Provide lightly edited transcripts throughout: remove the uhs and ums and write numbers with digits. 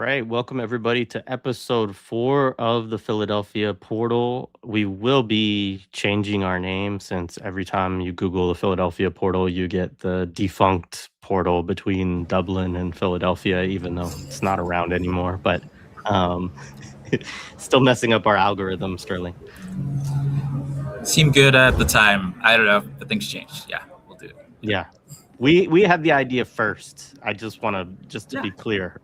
right, welcome everybody to episode 4 of the Philadelphia Portal. We will be changing our name since every time you Google the Philadelphia Portal, you get the defunct portal between Dublin and Philadelphia, even though it's not around anymore. But um, still messing up our algorithm, Sterling. Seemed good at the time. I don't know, but things changed. Yeah, we'll do it. Yeah. We had the idea first. I just want to be clear.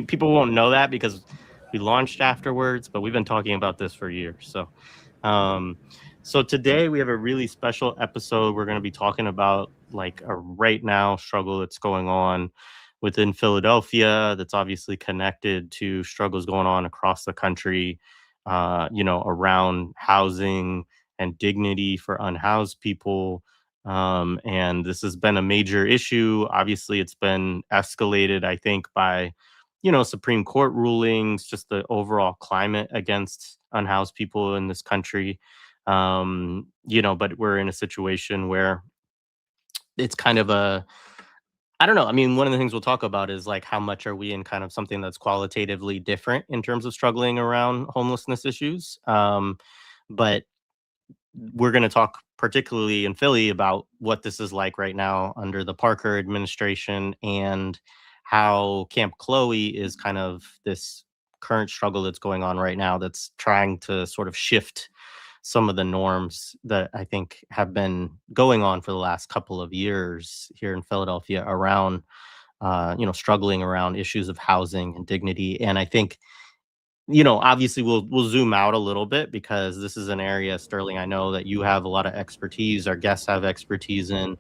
People won't know that because we launched afterwards, but we've been talking about this for years. So today we have a really special episode. We're going to be talking about like a right now struggle that's going on within Philadelphia that's obviously connected to struggles going on across the country, around housing and dignity for unhoused people. And this has been a major issue. Obviously, it's been escalated, I think, by, Supreme Court rulings, just the overall climate against unhoused people in this country. But we're in a situation where it's kind of I don't know. I mean, one of the things we'll talk about is like how much are we in kind of something that's qualitatively different in terms of struggling around homelessness issues. But we're going to talk particularly in Philly about what this is like right now under the Parker administration and how Camp Chloe is kind of this current struggle that's going on right now that's trying to sort of shift some of the norms that I think have been going on for the last couple of years here in Philadelphia around, struggling around issues of housing and dignity. And I think obviously we'll zoom out a little bit because this is an area, Sterling, I know that you have a lot of expertise, our guests have expertise in.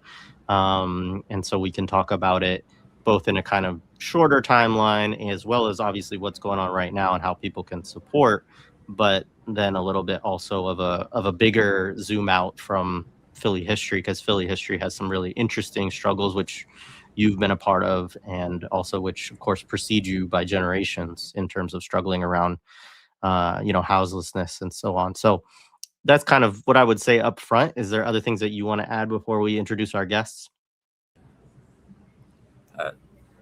And so we can talk about it both in a kind of shorter timeline as well as obviously what's going on right now and how people can support, but then a little bit also of a bigger zoom out from Philly history, because Philly history has some really interesting struggles, which you've been a part of, and also which of course precede you by generations in terms of struggling around houselessness and so on. So that's kind of what I would say up front. Is there other things that you want to add before we introduce our guests?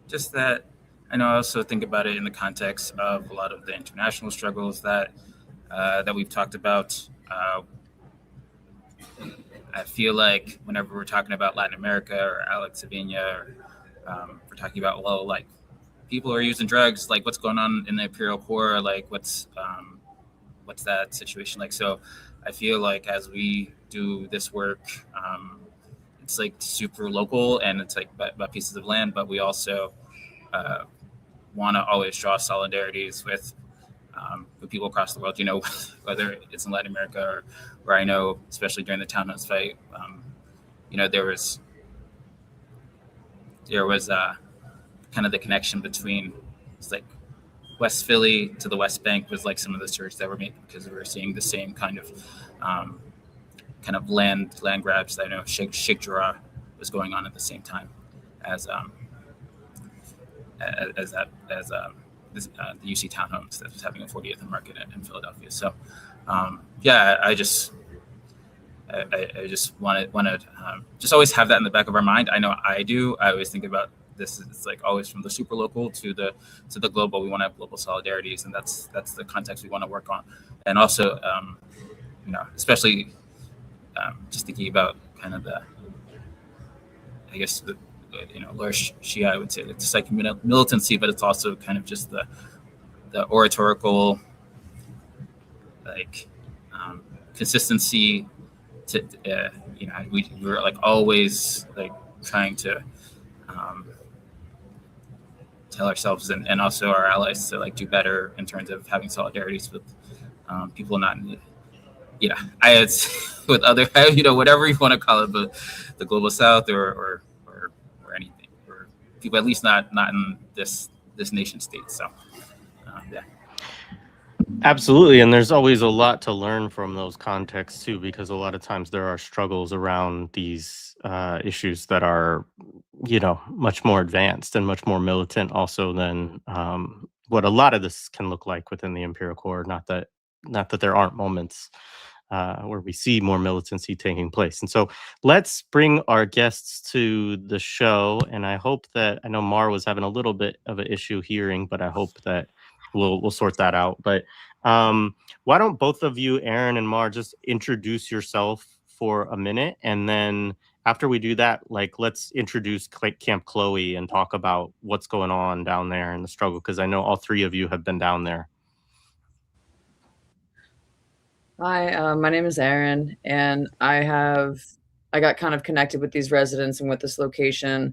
Just that I know I also think about it in the context of a lot of the international struggles that we've talked about. I feel like whenever we're talking about Latin America or Alex Savina, or we're talking about, well, like people are using drugs, like what's going on in the Imperial Core, like what's that situation like? So I feel like as we do this work, it's like super local and it's like about pieces of land, but we also want to always draw solidarities with people across the world, whether it's in Latin America or where I know, especially during the townhouse fight, there was kind of the connection between, it's like West Philly to the West Bank was like some of the search that were made because we were seeing the same kind of land grabs that I know Sheikh Jarrah was going on at the same time as the UC townhomes that was having a 40th market in Philadelphia. So I just want to just always have that in the back of our mind. I know I do. I always think about this. It's like always from the super local to the global. We want to have global solidarities, and that's the context we want to work on. And also, especially just thinking about kind of I guess the Laura Shia, I would say it's like militancy, but it's also kind of just the oratorical consistency to we're like always like trying to tell ourselves and also our allies to like do better in terms of having solidarities with people not in with other whatever you want to call it, but the global south or anything, or people at least not in this nation state. So Absolutely. And there's always a lot to learn from those contexts too, because a lot of times there are struggles around these issues that are, much more advanced and much more militant also than what a lot of this can look like within the Imperial Core. Not that there aren't moments where we see more militancy taking place. And so let's bring our guests to the show. And I know Mar was having a little bit of an issue hearing, but I hope that we'll sort that out. But why don't both of you, Aaron and Mar, just introduce yourself for a minute, and then after we do that, let's introduce Camp Chloe and talk about what's going on down there in the struggle, because I know all three of you have been down there. Hi, my name is Aaron, and I got kind of connected with these residents and with this location.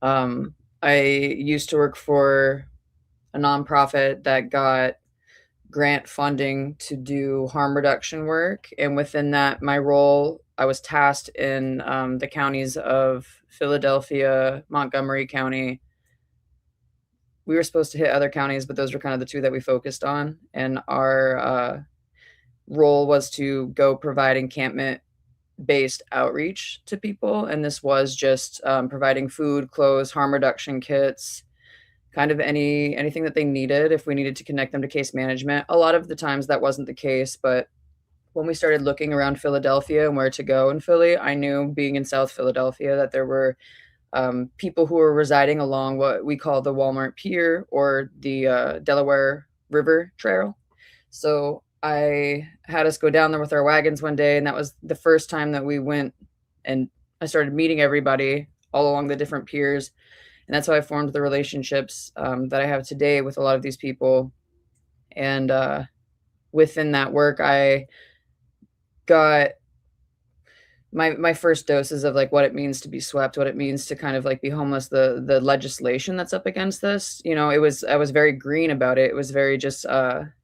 I used to work for a nonprofit that got grant funding to do harm reduction work, and within that, my role, I was tasked in the counties of Philadelphia, Montgomery County. We were supposed to hit other counties, but those were kind of the two that we focused on, and our role was to go provide encampment based outreach to people, and this was just providing food, clothes, harm reduction kits, kind of anything that they needed if we needed to connect them to case management. A lot of the times that wasn't the case, but when we started looking around Philadelphia and where to go in Philly, I knew, being in South Philadelphia, that there were people who were residing along what we call the Walmart Pier or the Delaware River Trail. So I had us go down there with our wagons one day, and that was the first time that we went, and I started meeting everybody all along the different piers. And that's how I formed the relationships that I have today with a lot of these people. And within that work, I got my first doses of what it means to be swept, what it means to kind of be homeless, the legislation that's up against this. I was very green about it. It was very just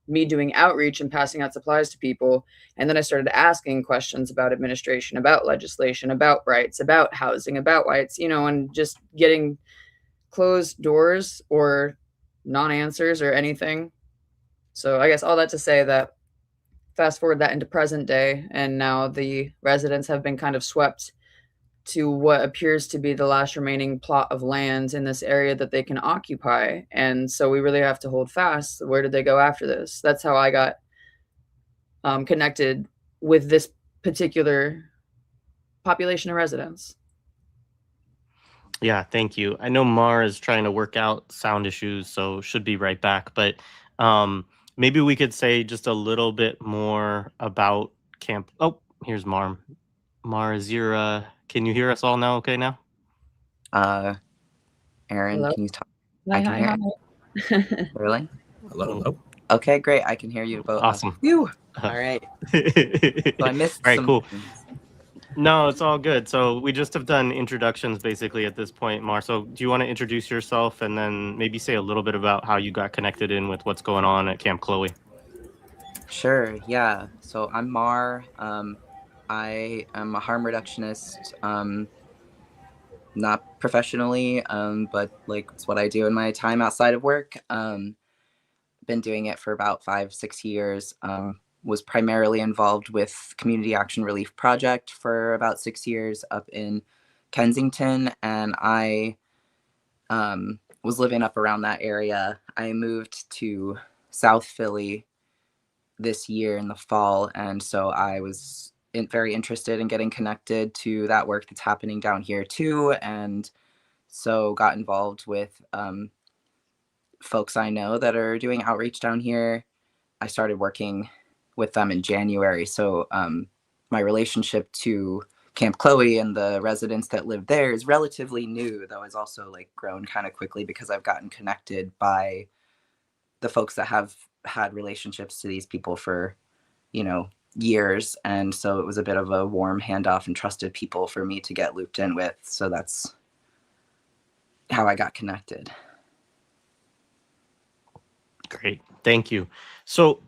me doing outreach and passing out supplies to people. And then I started asking questions about administration, about legislation, about rights, about housing, about rights, and just getting closed doors or non-answers or anything. So I guess all that to say that fast forward that into present day, and now the residents have been kind of swept to what appears to be the last remaining plot of land in this area that they can occupy. And so we really have to hold fast. Where did they go after this? That's how I got connected with this particular population of residents. Yeah, thank you. I know Mar is trying to work out sound issues, so should be right back. But maybe we could say just a little bit more about camp. Oh, here's Mar. Mar, can you hear us all now? Okay, now. Aaron, Hello? can you talk? Hi, I can hear hi. Really? Hello. Okay, great. I can hear you both. Awesome. All right. So I missed all right, some cool. things. No, it's all good. So we just have done introductions basically at this point, Mar. So do you want to introduce yourself and then maybe say a little bit about how you got connected in with what's going on at Camp Chloe? Sure, yeah. So I'm Mar. I am a harm reductionist, not professionally, but it's what I do in my time outside of work. Been doing it for about 5-6 years. Was primarily involved with Community Action Relief Project for about 6 years up in Kensington, and I was living up around that area. I moved to South Philly this year in the fall, and so I was very interested in getting connected to that work that's happening down here too, and so got involved with folks I know that are doing outreach down here. I started working with them in January. So my relationship to Camp Chloe and the residents that live there is relatively new, though it's also grown kind of quickly because I've gotten connected by the folks that have had relationships to these people for, years. And so it was a bit of a warm handoff and trusted people for me to get looped in with. So that's how I got connected. Great. Thank you. So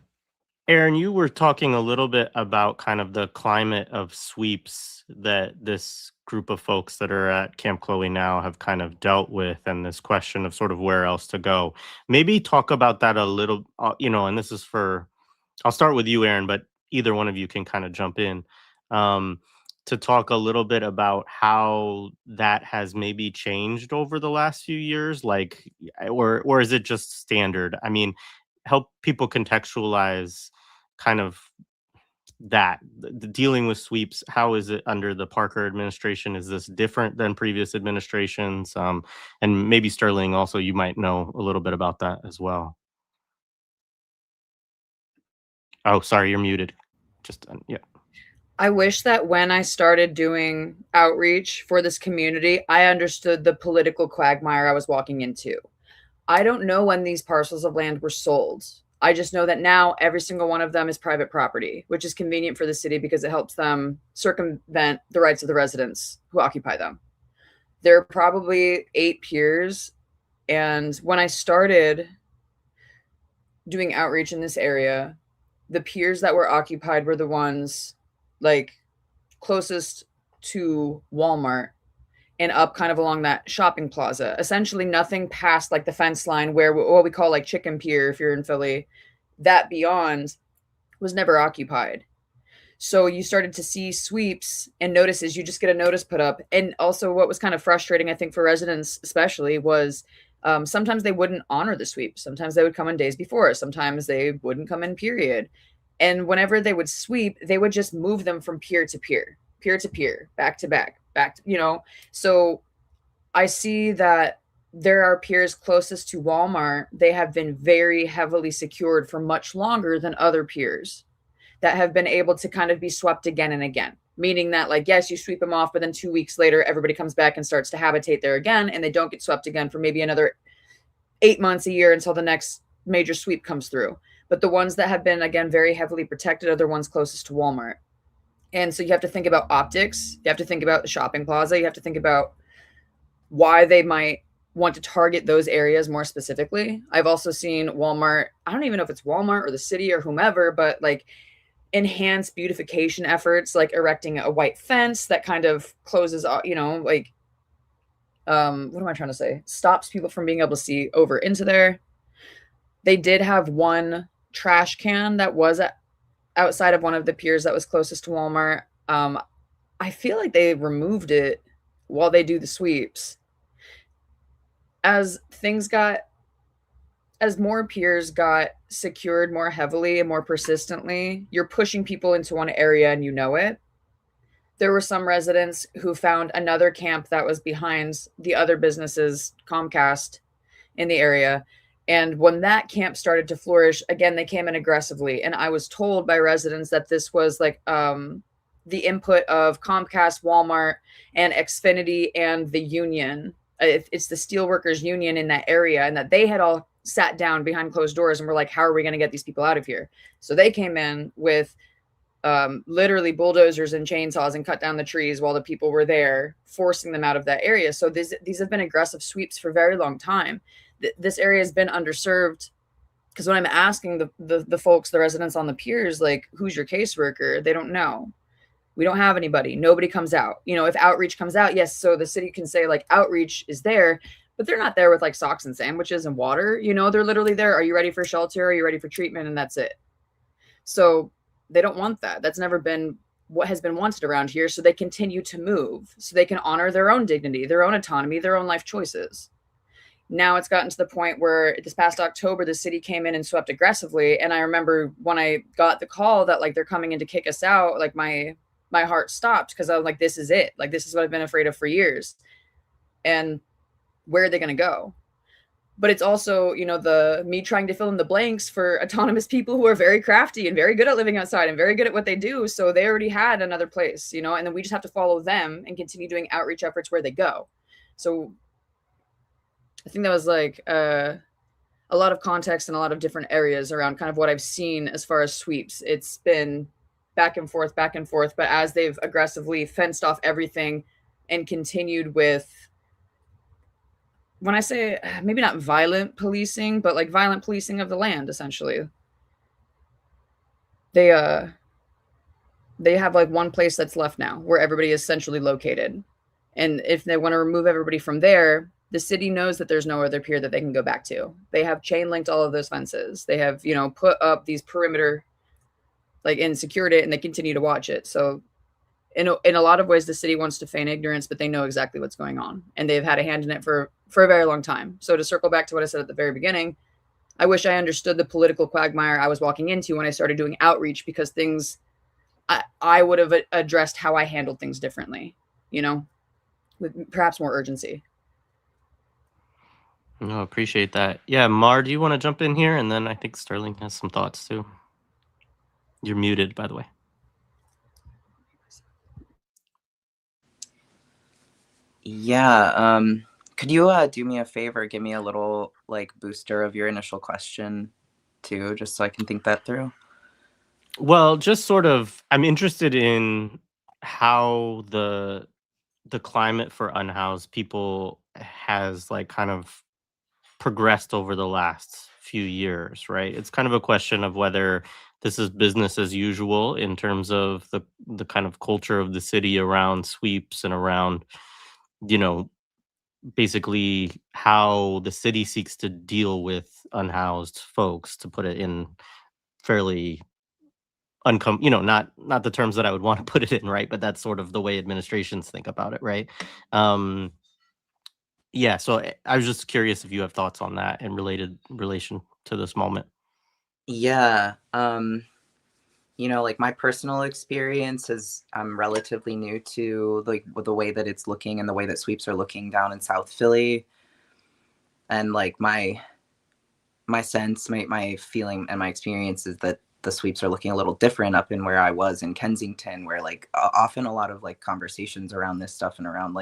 Aaron, you were talking a little bit about kind of the climate of sweeps that this group of folks that are at Camp Chloe now have kind of dealt with, and this question of sort of where else to go. Maybe talk about that a little, and this is I'll start with you, Aaron, but either one of you can kind of jump in to talk a little bit about how that has maybe changed over the last few years, or is it just standard? I mean, help people contextualize kind of the dealing with sweeps? How is it under the Parker administration? Is this different than previous administrations? And maybe Sterling also, you might know a little bit about that as well. Oh, sorry, you're muted. Just yeah. I wish that when I started doing outreach for this community, I understood the political quagmire I was walking into. I don't know when these parcels of land were sold. I just know that now every single one of them is private property, which is convenient for the city because it helps them circumvent the rights of the residents who occupy them. There are probably 8 piers. And when I started doing outreach in this area, the piers that were occupied were the ones like closest to Walmart and up kind of along that shopping plaza. Essentially nothing past like the fence line where what we call like Chicken Pier if you're in Philly. That beyond was never occupied. So you started to see sweeps and notices. You just get a notice put up. And also what was kind of frustrating, I think, for residents especially was sometimes they wouldn't honor the sweep. Sometimes they would come in days before. Sometimes they wouldn't come in, period. And whenever they would sweep, they would just move them from pier to pier to pier, back to back, So I see that there are piers closest to Walmart. They have been very heavily secured for much longer than other piers that have been able to kind of be swept again and again. Meaning that, like, yes, you sweep them off, but then 2 weeks later, everybody comes back and starts to habitate there again, and they don't get swept again for maybe another 8 months, a year until the next major sweep comes through. But the ones that have been, again, very heavily protected are the ones closest to Walmart. And so you have to think about optics. You have to think about the shopping plaza. You have to think about why they might want to target those areas more specifically. I've also seen Walmart, I don't even know if it's Walmart or the city or whomever, but like enhance beautification efforts, like erecting a white fence that kind of closes, like, what am I trying to say? Stops people from being able to see over into there. They did have one trash can that was outside of one of the piers that was closest to Walmart. I feel like they removed it while they do the sweeps. As more piers got secured more heavily and more persistently, you're pushing people into one area and you know it. There were some residents who found another camp that was behind the other businesses, Comcast, in the area. And when that camp started to flourish, again, they came in aggressively. And I was told by residents that this was like the input of Comcast, Walmart, and Xfinity and the union. It's the steelworkers union in that area, and that they had all sat down behind closed doors and were like, how are we going to get these people out of here? So they came in with literally bulldozers and chainsaws and cut down the trees while the people were there, forcing them out of that area. So these have been aggressive sweeps for a very long time. This area has been underserved, because when I'm asking the folks, the residents on the piers, like, who's your caseworker? They don't know. We don't have anybody. Nobody comes out. If outreach comes out, yes, so the city can say like outreach is there, but they're not there with like socks and sandwiches and water. They're literally there. Are you ready for shelter? Are you ready for treatment? And that's it. So they don't want that. That's never been what has been wanted around here. So they continue to move so they can honor their own dignity, their own autonomy, their own life choices. Now it's gotten to the point where this past October, the city came in and swept aggressively. And I remember when I got the call that like they're coming in to kick us out, like my heart stopped, because I was like, this is it. Like, this is what I've been afraid of for years. And where are they going to go? But it's also, the me trying to fill in the blanks for autonomous people who are very crafty and very good at living outside and very good at what they do. So they already had another place, and then we just have to follow them and continue doing outreach efforts where they go. So I think that was like a lot of context and a lot of different areas around kind of what I've seen as far as sweeps. It's been back and forth, but as they've aggressively fenced off everything and continued with, when I say maybe not violent policing, but like violent policing of the land, essentially. They have like one place that's left now where everybody is centrally located. And if they want to remove everybody from there, the city knows that there's no other pier that they can go back to. They have chain linked all of those fences. They have, put up these perimeter, like, and secured it, and they continue to watch it. So in a lot of ways, the city wants to feign ignorance, but they know exactly what's going on, and they've had a hand in it for a very long time. So to circle back to what I said at the very beginning, I wish I understood the political quagmire I was walking into when I started doing outreach, because things I would have addressed how I handled things differently, with perhaps more urgency. No, appreciate that. Yeah, Mar, do you want to jump in here? And then I think Sterling has some thoughts too. You're muted, by the way. Yeah. Could you do me a favor? Give me a little booster of your initial question too, just so I can think that through. Well, just sort of, I'm interested in how the climate for unhoused people has kind of progressed over the last few years, right? It's kind of a question of whether this is business as usual in terms of the kind of culture of the city around sweeps and around, basically how the city seeks to deal with unhoused folks, to put it in fairly not the terms that I would want to put it in, right? But that's sort of the way administrations think about it, right? Yeah, so I was just curious if you have thoughts on that in relation to this moment. Yeah. My personal experience is I'm relatively new to the way that it's looking and the way that sweeps are looking down in South Philly. And my sense, my feeling and my experience is that the sweeps are looking a little different up in where I was in Kensington, where often a lot of conversations around this stuff and around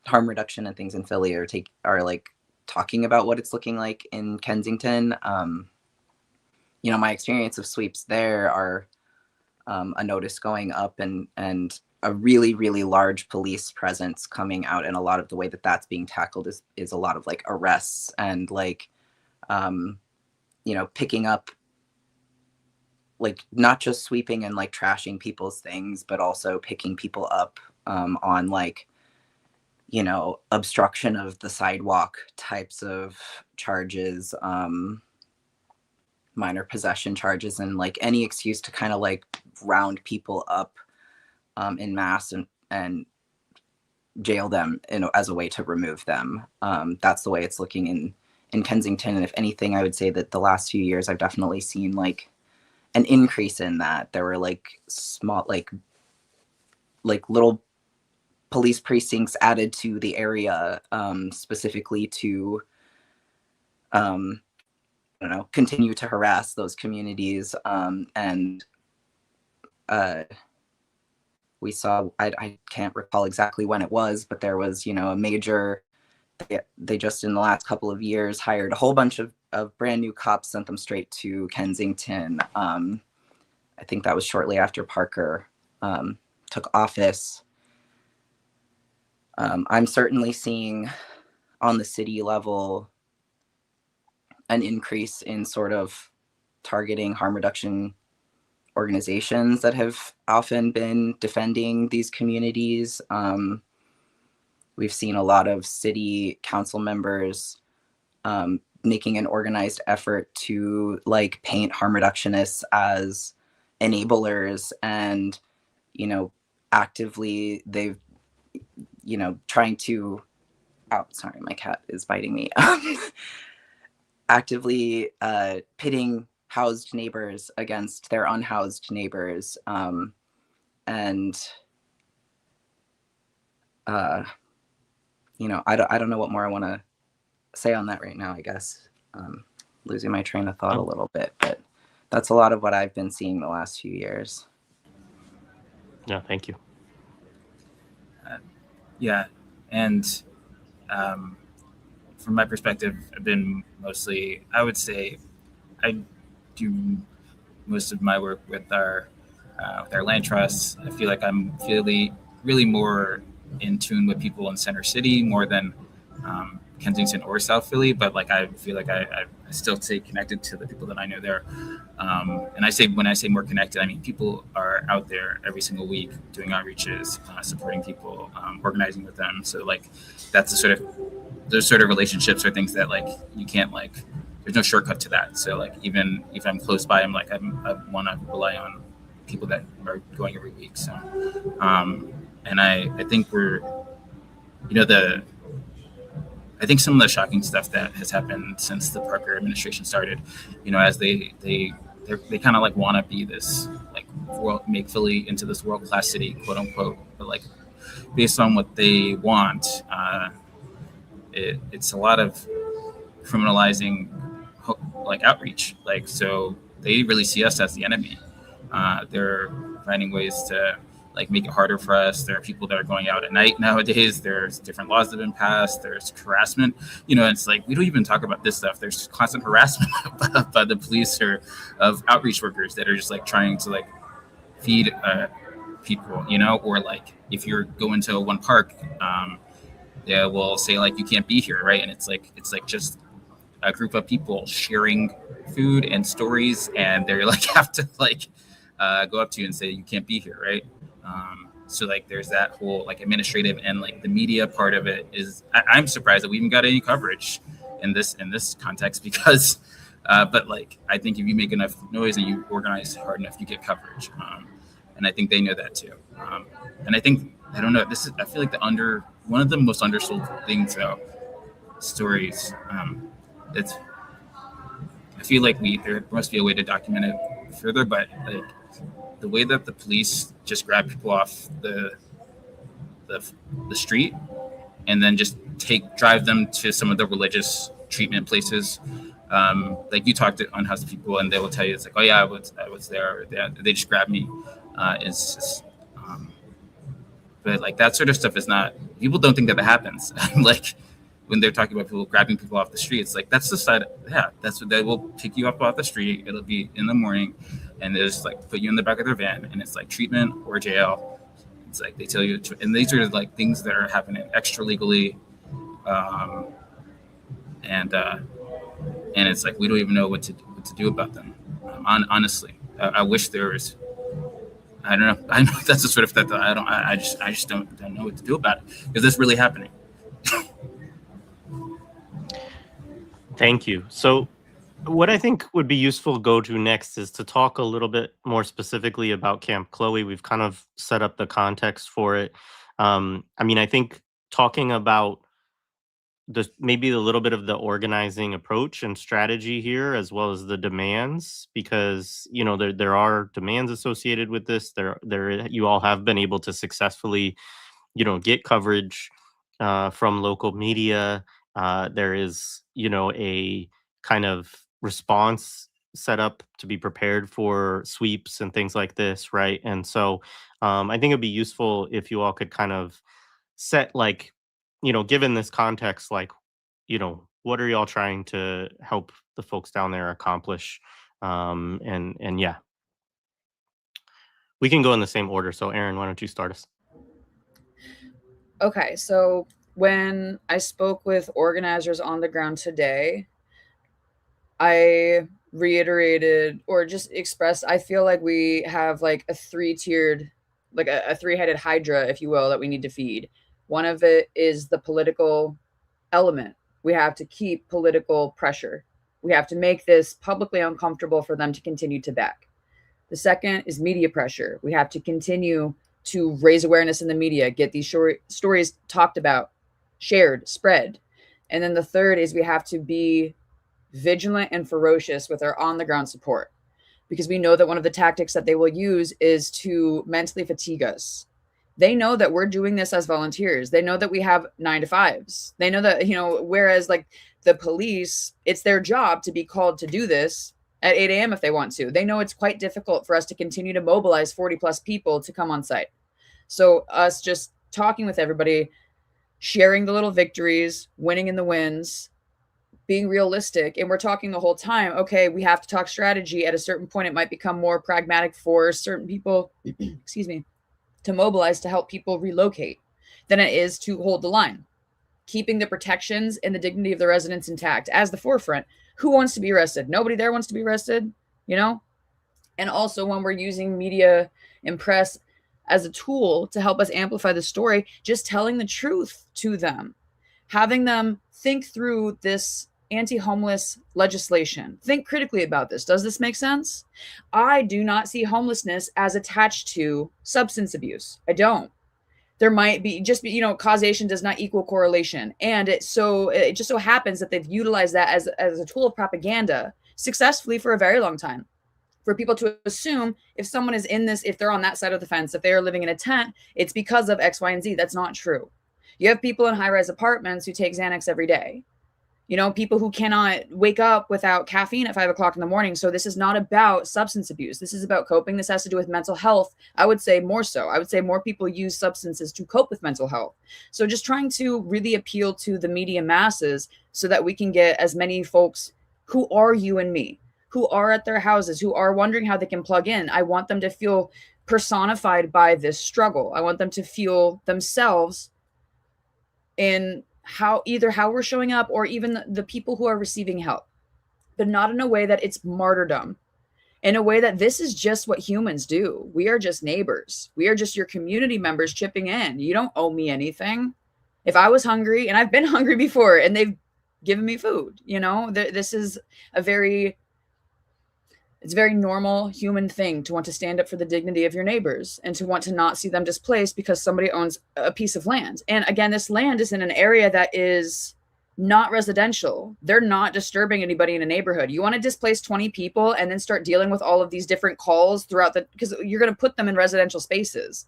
harm reduction and things in Philly are talking about what it's looking like in Kensington. My experience of sweeps there are a notice going up and a really, really large police presence coming out. And a lot of the way that that's being tackled is a lot of arrests and picking up, not just sweeping and trashing people's things, but also picking people up on obstruction of the sidewalk types of charges, minor possession charges, and any excuse to kind of round people up in mass and jail them as a way to remove them. That's the way it's looking in Kensington. And if anything, I would say that the last few years I've definitely seen an increase in that. There were small little police precincts added to the area, specifically to continue to harass those communities. We saw, I can't recall exactly when it was, but there was, a major, they just in the last couple of years hired a whole bunch of brand new cops, sent them straight to Kensington. I think that was shortly after Parker took office. I'm certainly seeing on the city level an increase in sort of targeting harm reduction organizations that have often been defending these communities. We've seen a lot of city council members making an organized effort to paint harm reductionists as enablers and, actively they've, trying to, oh, sorry, my cat is biting me. Actively pitting housed neighbors against their unhoused neighbors. I don't know what more I want to say on that right now, I guess. Losing my train of thought a little bit, but that's a lot of what I've been seeing the last few years. Yeah, thank you. Yeah, and from my perspective, I've been mostly, I would say, I do most of my work with our land trusts. I feel like I'm really more in tune with people in Center City more than Kensington or South Philly, but I feel like I still stay connected to the people that I know there. And when I say more connected, I mean people are out there every single week doing outreaches, supporting people, organizing with them. So that's those sort of relationships are things that you can't there's no shortcut to that. So even if I'm close by, I want to rely on people that are going every week. So and I think we're I think some of the shocking stuff that has happened since the Parker administration started, as they kind of want to be this make Philly into this world-class city, quote unquote, but like based on what they want, it's a lot of criminalizing like outreach. Like, so they really see us as the enemy. They're finding ways to like make it harder for us. There are people that are going out at night nowadays. There's different laws that have been passed. There's harassment. It's like we don't even talk about this stuff. There's constant harassment by the police or of outreach workers that are just like trying to like feed people, or like if you're going to one park, they will say like you can't be here, right? And it's like just a group of people sharing food and stories, and they're like have to like go up to you and say you can't be here, right? So like there's that whole like administrative and like the media part of it is I'm surprised that we even got any coverage in this context because but like I think if you make enough noise and you organize hard enough, you get coverage, and I think they know that too. And I think I don't know, I feel like one of the most undersold things about stories, I feel like there must be a way to document it further, but like the way that the police just grab people off the street and then just drive them to some of the religious treatment places. Like you talk to unhoused people and they will tell you, it's like, oh yeah, I was there. Or they just grabbed me. It's just, but like that sort of stuff is not, people don't think that happens. Like when they're talking about people grabbing people off the street, it's like, that's the side. Yeah. That's what they will pick you up off the street. It'll be in the morning and they just like put you in the back of their van and it's like treatment or jail. It's like, they tell you, and these are like things that are happening extra legally. And it's like, we don't even know what to do about them. Honestly, I wish there was, I don't know. I know that's the sort of stuff that I just don't know what to do about it because it's really happening. Thank you. So what I think would be useful to go to next is to talk a little bit more specifically about Camp Chloe. We've kind of set up the context for it. I mean, I think talking about maybe a little bit of the organizing approach and strategy here, as well as the demands, because there are demands associated with this. There you all have been able to successfully, get coverage from local media. There is, a kind of response set up to be prepared for sweeps and things like this, right? And so I think it'd be useful if you all could kind of set like, given this context, like, what are y'all trying to help the folks down there accomplish? And yeah, we can go in the same order. So Aaron, why don't you start us? Okay, so when I spoke with organizers on the ground today, I reiterated or just expressed, I feel like we have like a three-tiered, like a three-headed hydra, if you will, that we need to feed. One of it is the political element. We have to keep political pressure. We have to make this publicly uncomfortable for them to continue to back. The second is media pressure. We have to continue to raise awareness in the media, get these stories talked about, shared, spread. And then the third is we have to be vigilant and ferocious with our on-the-ground support, because we know that one of the tactics that they will use is to mentally fatigue us. They know that we're doing this as volunteers. They know that we have 9 to 5s. They know that, whereas like the police, it's their job to be called to do this at 8 a.m. if they want to. They know it's quite difficult for us to continue to mobilize 40 plus people to come on site. So us just talking with everybody, sharing the little victories, winning in the wins, being realistic. And we're talking the whole time, okay, we have to talk strategy. At a certain point, it might become more pragmatic for certain people, excuse me, to mobilize to help people relocate than it is to hold the line, keeping the protections and the dignity of the residents intact as the forefront. Who wants to be arrested? Nobody there wants to be arrested, And also when we're using media and press as a tool to help us amplify the story, just telling the truth to them, having them think through this anti-homeless legislation. Think critically about this. Does this make sense? I do not see homelessness as attached to substance abuse. I don't. There might be causation does not equal correlation. And it just so happens that they've utilized that as a tool of propaganda successfully for a very long time. for people to assume if someone is in this, if they're on that side of the fence, if they are living in a tent, it's because of X, Y, and Z. That's not true. You have people in high-rise apartments who take Xanax every day. You know, people who cannot wake up without caffeine at 5 o'clock in the morning. So this is not about substance abuse. This is about coping. This has to do with mental health. I would say more so. I would say more people use substances to cope with mental health. So just trying to really appeal to the media masses so that we can get as many folks who are you and me, who are at their houses, who are wondering how they can plug in. I want them to feel personified by this struggle. I want them to feel themselves in how we're showing up, or even the people who are receiving help, but not in a way that it's martyrdom, in a way that this is just what humans do. We are just neighbors. We are just your community members chipping in. You don't owe me anything. If I was hungry, and I've been hungry before, and they've given me food, you know, this is it's a very normal human thing to want to stand up for the dignity of your neighbors and to want to not see them displaced because somebody owns a piece of land. And again, this land is in an area that is not residential. They're not disturbing anybody in a neighborhood. You want to displace 20 people and then start dealing with all of these different calls throughout because you're going to put them in residential spaces.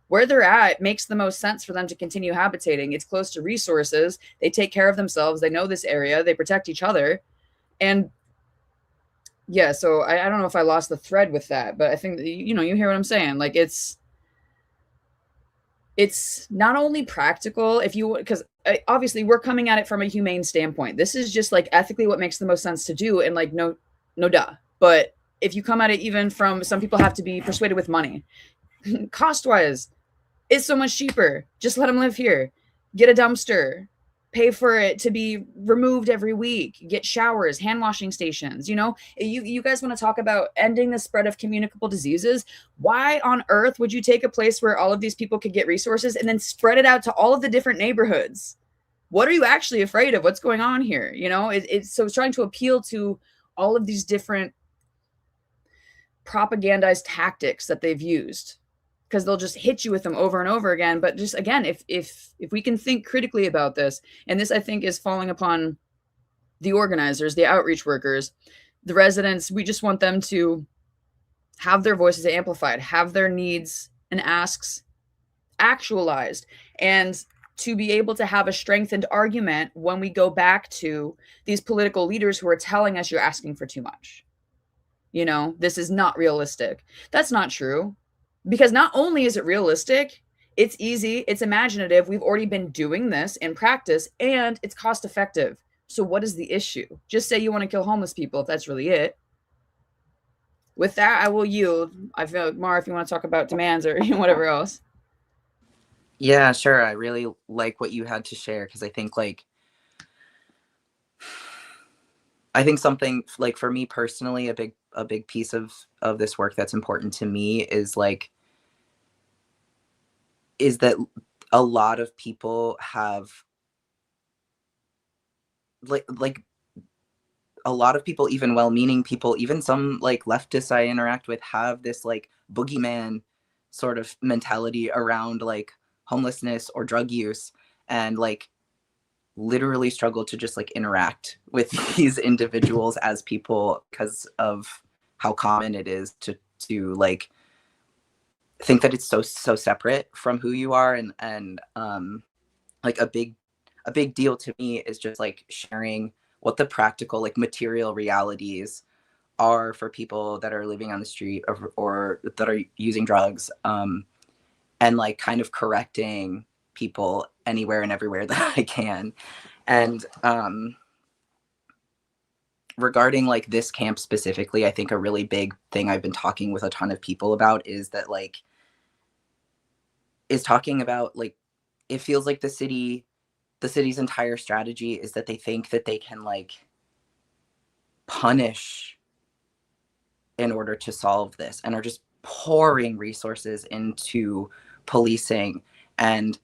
Where they're at makes the most sense for them to continue habitating. It's close to resources. They take care of themselves. They know this area. They protect each other. And yeah, so I don't know if I lost the thread with that, but I think that, you know, you hear what I'm saying. Like it's not only practical because obviously we're coming at it from a humane standpoint. This is just like ethically what makes the most sense to do, and like no duh. But if you come at it even from, some people have to be persuaded with money. Cost wise, it's so much cheaper. Just let them live here. Get a dumpster. Pay for it to be removed every week, get showers, hand washing stations. You know, you guys want to talk about ending the spread of communicable diseases. Why on earth would you take a place where all of these people could get resources and then spread it out to all of the different neighborhoods? What are you actually afraid of? What's going on here? You know, it's trying to appeal to all of these different propagandized tactics that they've used, because they'll just hit you with them over and over again. But just again, if we can think critically about this, and this I think is falling upon the organizers, the outreach workers, the residents, we just want them to have their voices amplified, have their needs and asks actualized, and to be able to have a strengthened argument when we go back to these political leaders who are telling us you're asking for too much. You know, this is not realistic. That's not true. Because not only is it realistic, it's easy, it's imaginative. We've already been doing this in practice, and it's cost effective. So what is the issue? Just say you want to kill homeless people if that's really it. With that, I will yield. I feel like, Mara, if you want to talk about demands or whatever else. Yeah, sure. I really like what you had to share, because I think something like, for me personally, a big piece of this work that's important to me is that a lot of people have like a lot of people, even well-meaning people, even some like leftists I interact with, have this like boogeyman sort of mentality around like homelessness or drug use, and like literally struggle to just like interact with these individuals as people because of how common it is to like think that it's so separate from who you are. And like a big deal to me is just like sharing what the practical like material realities are for people that are living on the street or that are using drugs, and like kind of correcting people anywhere and everywhere that I can. And regarding like this camp specifically, I think a really big thing I've been talking with a ton of people about is that like is talking about like, it feels like the city's entire strategy is that they think that they can like punish in order to solve this, and are just pouring resources into policing and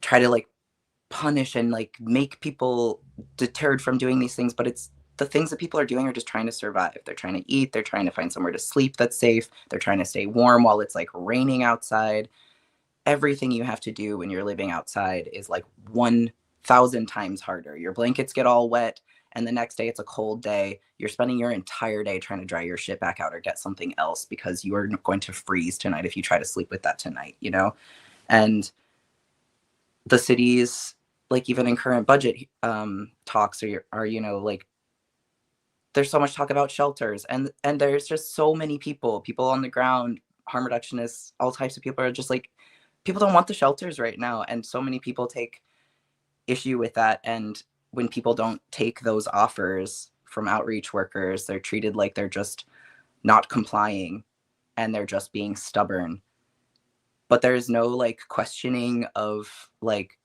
try to like punish and like make people deterred from doing these things. But it's the things that people are doing are just trying to survive. They're trying to eat, they're trying to find somewhere to sleep that's safe, they're trying to stay warm while it's like raining outside. Everything you have to do when you're living outside is like 1,000 times harder. Your blankets get all wet, and the next day it's a cold day, you're spending your entire day trying to dry your shit back out or get something else because you are going to freeze tonight if you try to sleep with that tonight, you know? And the cities, like even in current budget talks are, you know, like there's so much talk about shelters, and there's just so many people on the ground, harm reductionists, all types of people are just like, people don't want the shelters right now. And so many people take issue with that. And when people don't take those offers from outreach workers, they're treated like they're just not complying and they're just being stubborn. But there's no like questioning of like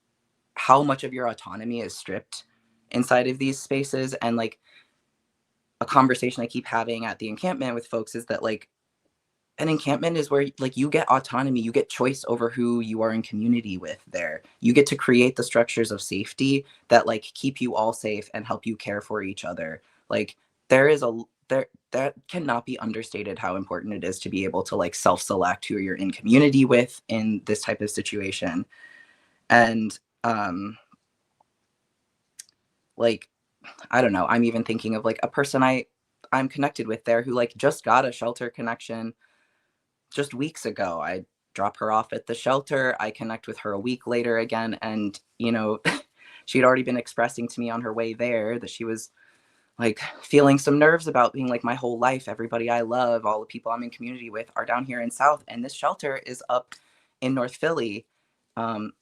how much of your autonomy is stripped inside of these spaces. And like a conversation I keep having at the encampment with folks is that like an encampment is where like you get autonomy, you get choice over who you are in community with there. You get to create the structures of safety that like keep you all safe and help you care for each other. Like that cannot be understated how important it is to be able to like self-select who you're in community with in this type of situation. And like, I don't know, I'm even thinking of like a person I'm connected with there who like just got a shelter connection just weeks ago. I drop her off at the shelter. I connect with her a week later again. And, you know, she'd already been expressing to me on her way there that she was like feeling some nerves about being like, my whole life, everybody I love, all the people I'm in community with are down here in South. And this shelter is up in North Philly. And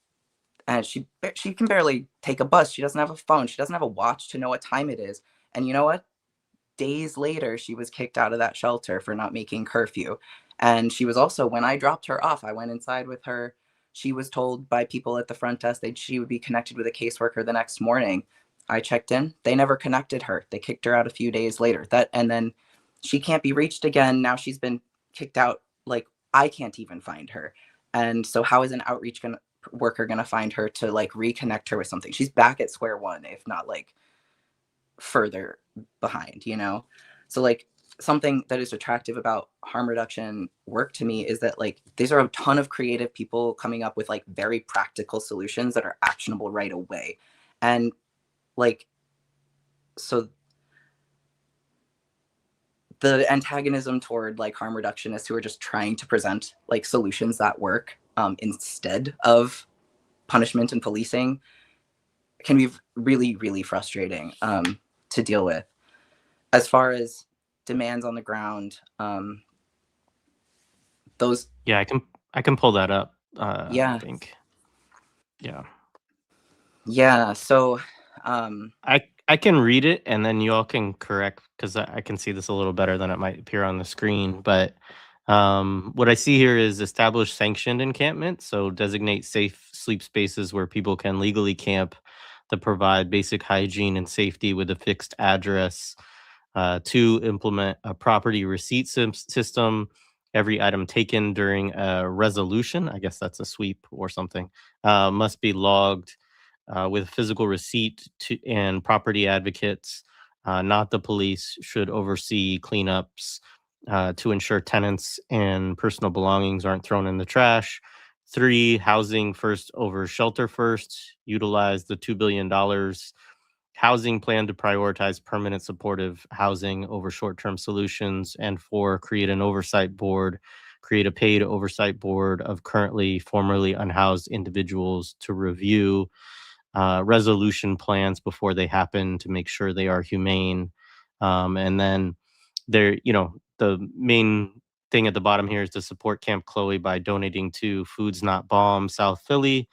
she can barely take a bus. She doesn't have a phone. She doesn't have a watch to know what time it is. And you know what? Days later, she was kicked out of that shelter for not making curfew. And she was also, when I dropped her off, I went inside with her. She was told by people at the front desk that she would be connected with a caseworker the next morning. I checked in. They never connected her. They kicked her out a few days later. And then she can't be reached again. Now she's been kicked out. Like, I can't even find her. And so how is an outreach worker going to find her to like reconnect her with something? She's back at square one, if not like further behind, you know? So like something that is attractive about harm reduction work to me is that like these are a ton of creative people coming up with like very practical solutions that are actionable right away. And like, so the antagonism toward like harm reductionists who are just trying to present like solutions that work instead of punishment and policing can be really, really frustrating to deal with. As far as demands on the ground, those. Yeah, I can pull that up. Yeah. I think. Yeah. Yeah. So. I can read it and then you all can correct because I can see this a little better than it might appear on the screen. But what I see here is establish sanctioned encampment. So designate safe sleep spaces where people can legally camp that provide basic hygiene and safety with a fixed address. To implement a property receipt system. Every item taken during a resolution, I guess that's a sweep or something, must be logged with physical receipt and property advocates, not the police, should oversee cleanups to ensure tenants and personal belongings aren't thrown in the trash. 3, housing first over shelter first. Utilize the $2 billion housing plan to prioritize permanent supportive housing over short-term solutions. And 4, create an oversight board. Create a paid oversight board of currently formerly unhoused individuals to review resolution plans before they happen to make sure they are humane. And then there, you know, the main thing at the bottom here is to support Camp Chloe by donating to Foods Not Bomb South Philly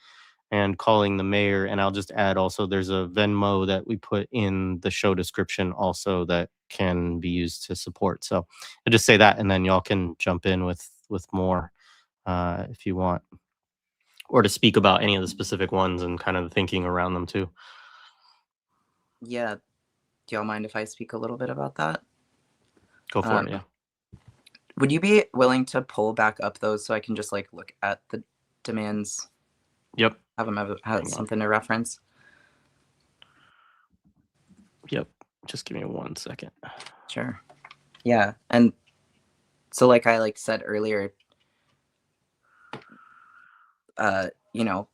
and calling the mayor. And I'll just add also there's a Venmo that we put in the show description also that can be used to support. So I'll just say that and then y'all can jump in with more if you want, or to speak about any of the specific ones and kind of the thinking around them too. Yeah. Do y'all mind if I speak a little bit about that? Go for it, yeah. Would you be willing to pull back up those so I can just like look at the demands? Yep. Have them have something to reference. Yep. Just give me 1 second. Sure. Yeah. And so like I like said earlier, you know,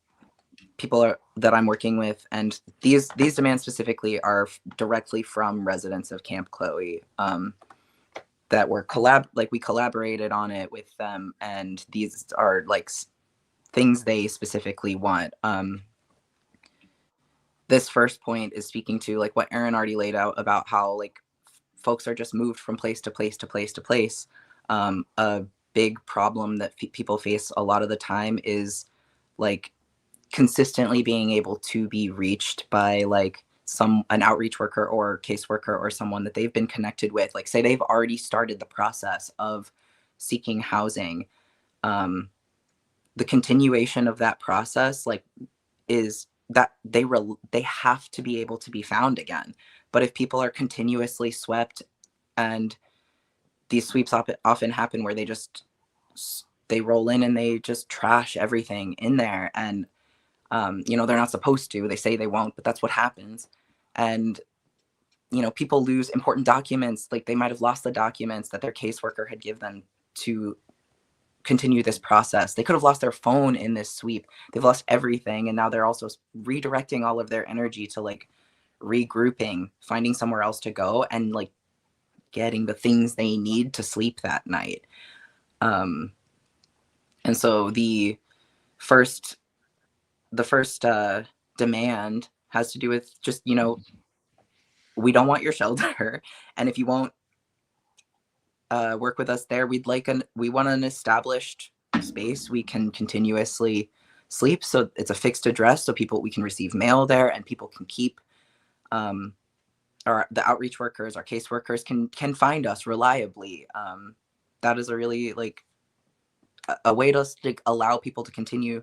people that I'm working with, and these demands specifically are directly from residents of Camp Chloe, that we collaborated on it with them, and these are like things they specifically want. This first point is speaking to like what Aaron already laid out about how like folks are just moved from place to place to place to place. A big problem that people face a lot of the time is like consistently being able to be reached by like an outreach worker or caseworker or someone that they've been connected with. Like say they've already started the process of seeking housing. The continuation of that process like is that they have to be able to be found again. But if people are continuously swept, and these sweeps often happen where they roll in and they just trash everything in there, and they're not supposed to. They say they won't, but that's what happens. And people lose important documents. Like they might have lost the documents that their caseworker had given them to continue this process. They could have lost their phone in this sweep. They've lost everything, and now they're also redirecting all of their energy to like regrouping, finding somewhere else to go, and like getting the things they need to sleep that night. And so the first demand has to do with just we don't want your shelter, and if you won't work with us there, we want an established space we can continuously sleep. So it's a fixed address, so we can receive mail there, and people can keep the outreach workers, our case workers can find us reliably. That is a really like a way to allow people to continue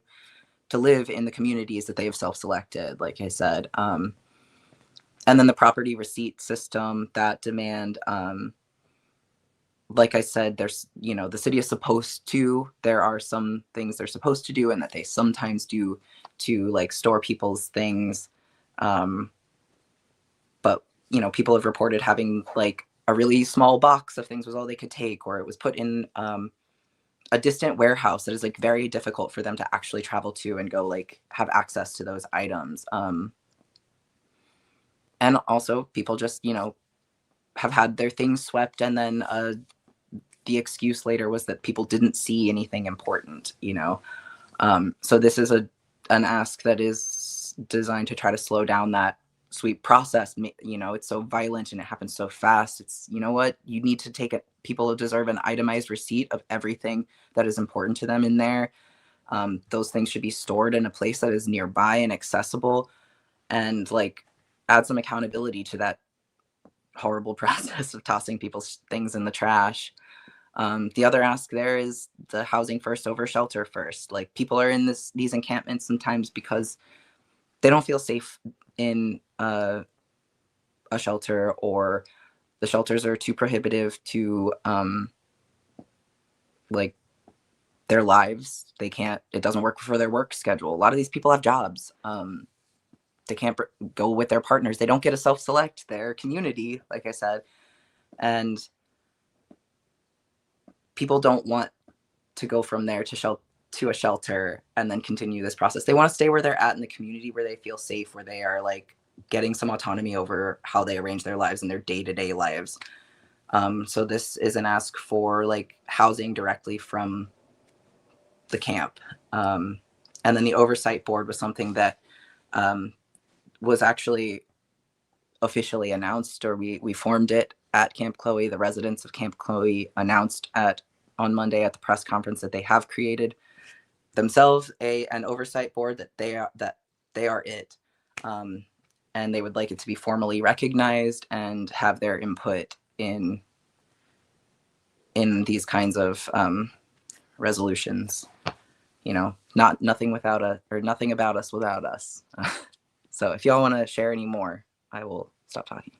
to live in the communities that they have self-selected, like I said. And then the property receipt system, that demand, like I said, there's, the city is supposed to, there are some things they're supposed to do and that they sometimes do to like store people's things. But, people have reported having like a really small box of things was all they could take, or it was put in a distant warehouse that is like very difficult for them to actually travel to and go like have access to those items. And also people just, have had their things swept, and then the excuse later was that people didn't see anything important, so this is an ask that is designed to try to slow down that sweep process. It's so violent and it happens so fast. It's, what you need to take it. People deserve an itemized receipt of everything that is important to them in there. Those things should be stored in a place that is nearby and accessible, and like add some accountability to that horrible process of tossing people's things in the trash. The other ask there is the housing first over shelter first. Like people are in these encampments sometimes because they don't feel safe in a shelter, or the shelters are too prohibitive to like their lives. It doesn't work for their work schedule. A lot of these people have jobs. They can't go with their partners. They don't get to self-select their community, like I said. And people don't want to go from there to a shelter and then continue this process. They want to stay where they're at in the community, where they feel safe, where they are like getting some autonomy over how they arrange their lives and their day-to-day lives. So this is an ask for like housing directly from the camp. And then the oversight board was something that was actually officially announced, or we formed it at Camp Chloe. The residents of Camp Chloe announced on Monday at the press conference that they have created themselves an oversight board, that they are it, and they would like it to be formally recognized and have their input in these kinds of resolutions. Nothing about us without us. So if y'all want to share any more, I will stop talking.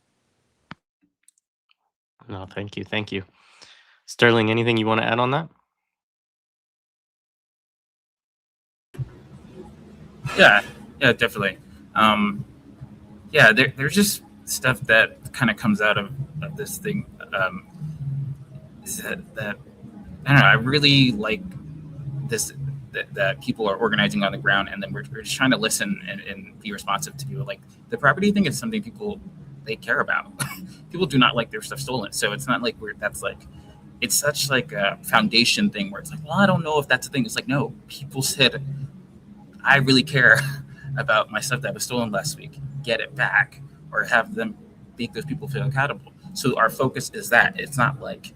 No, thank you. Sterling, anything you want to add on that? Yeah, definitely. There's just stuff that kind of comes out of this thing. That I don't know. I really like this that people are organizing on the ground, and then we're just trying to listen and be responsive to people. Like the property thing is something people they care about. People do not like their stuff stolen, so it's not like it's such like a foundation thing where it's like, well, I don't know if that's a thing. It's like, no, people said, I really care about my stuff that was stolen last week. Get it back, or have them make those people feel accountable. So our focus is that. It's not like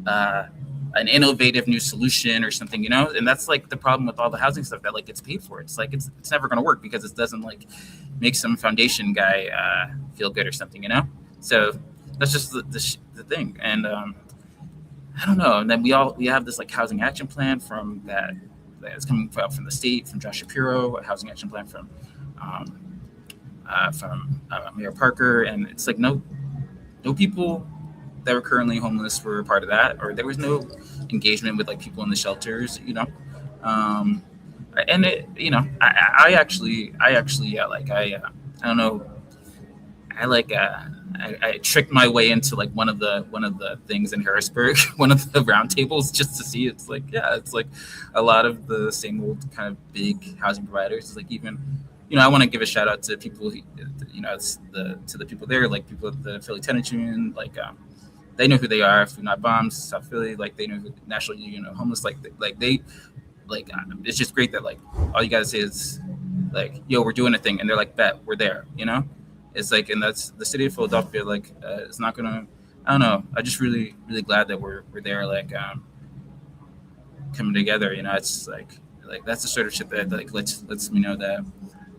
an innovative new solution or something, you know. And that's like the problem with all the housing stuff that like gets paid for. It's like it's never going to work because it doesn't like make some foundation guy feel good or something, you know. So that's just the thing. And I don't know. And then we have this like housing action plan from that's coming out from the state, from Josh Shapiro, a housing action plan from Mayor Parker, and it's like no people that were currently homeless were a part of that, or there was no engagement with like people in the shelters, you know. And it, you know, I actually yeah, like I don't know, I tricked my way into like one of the things in Harrisburg, one of the round tables, just to see. It's like, yeah, it's like a lot of the same old kind of big housing providers. It's like, even, you know, I want to give a shout out to people, you know, to the people there, like people at the Philly Tenant Union, like they know who they are. Food Not Bombs, South Philly, like they know who National Union of Homeless, it's just great that like all you gotta say is like, yo, we're doing a thing, and they're like, bet, we're there, you know. It's like, and that's the city of Philadelphia. Like, it's not gonna. I don't know. I'm just really, really glad that we're there. Like, coming together. You know, it's like that's the sort of shit that like lets me know that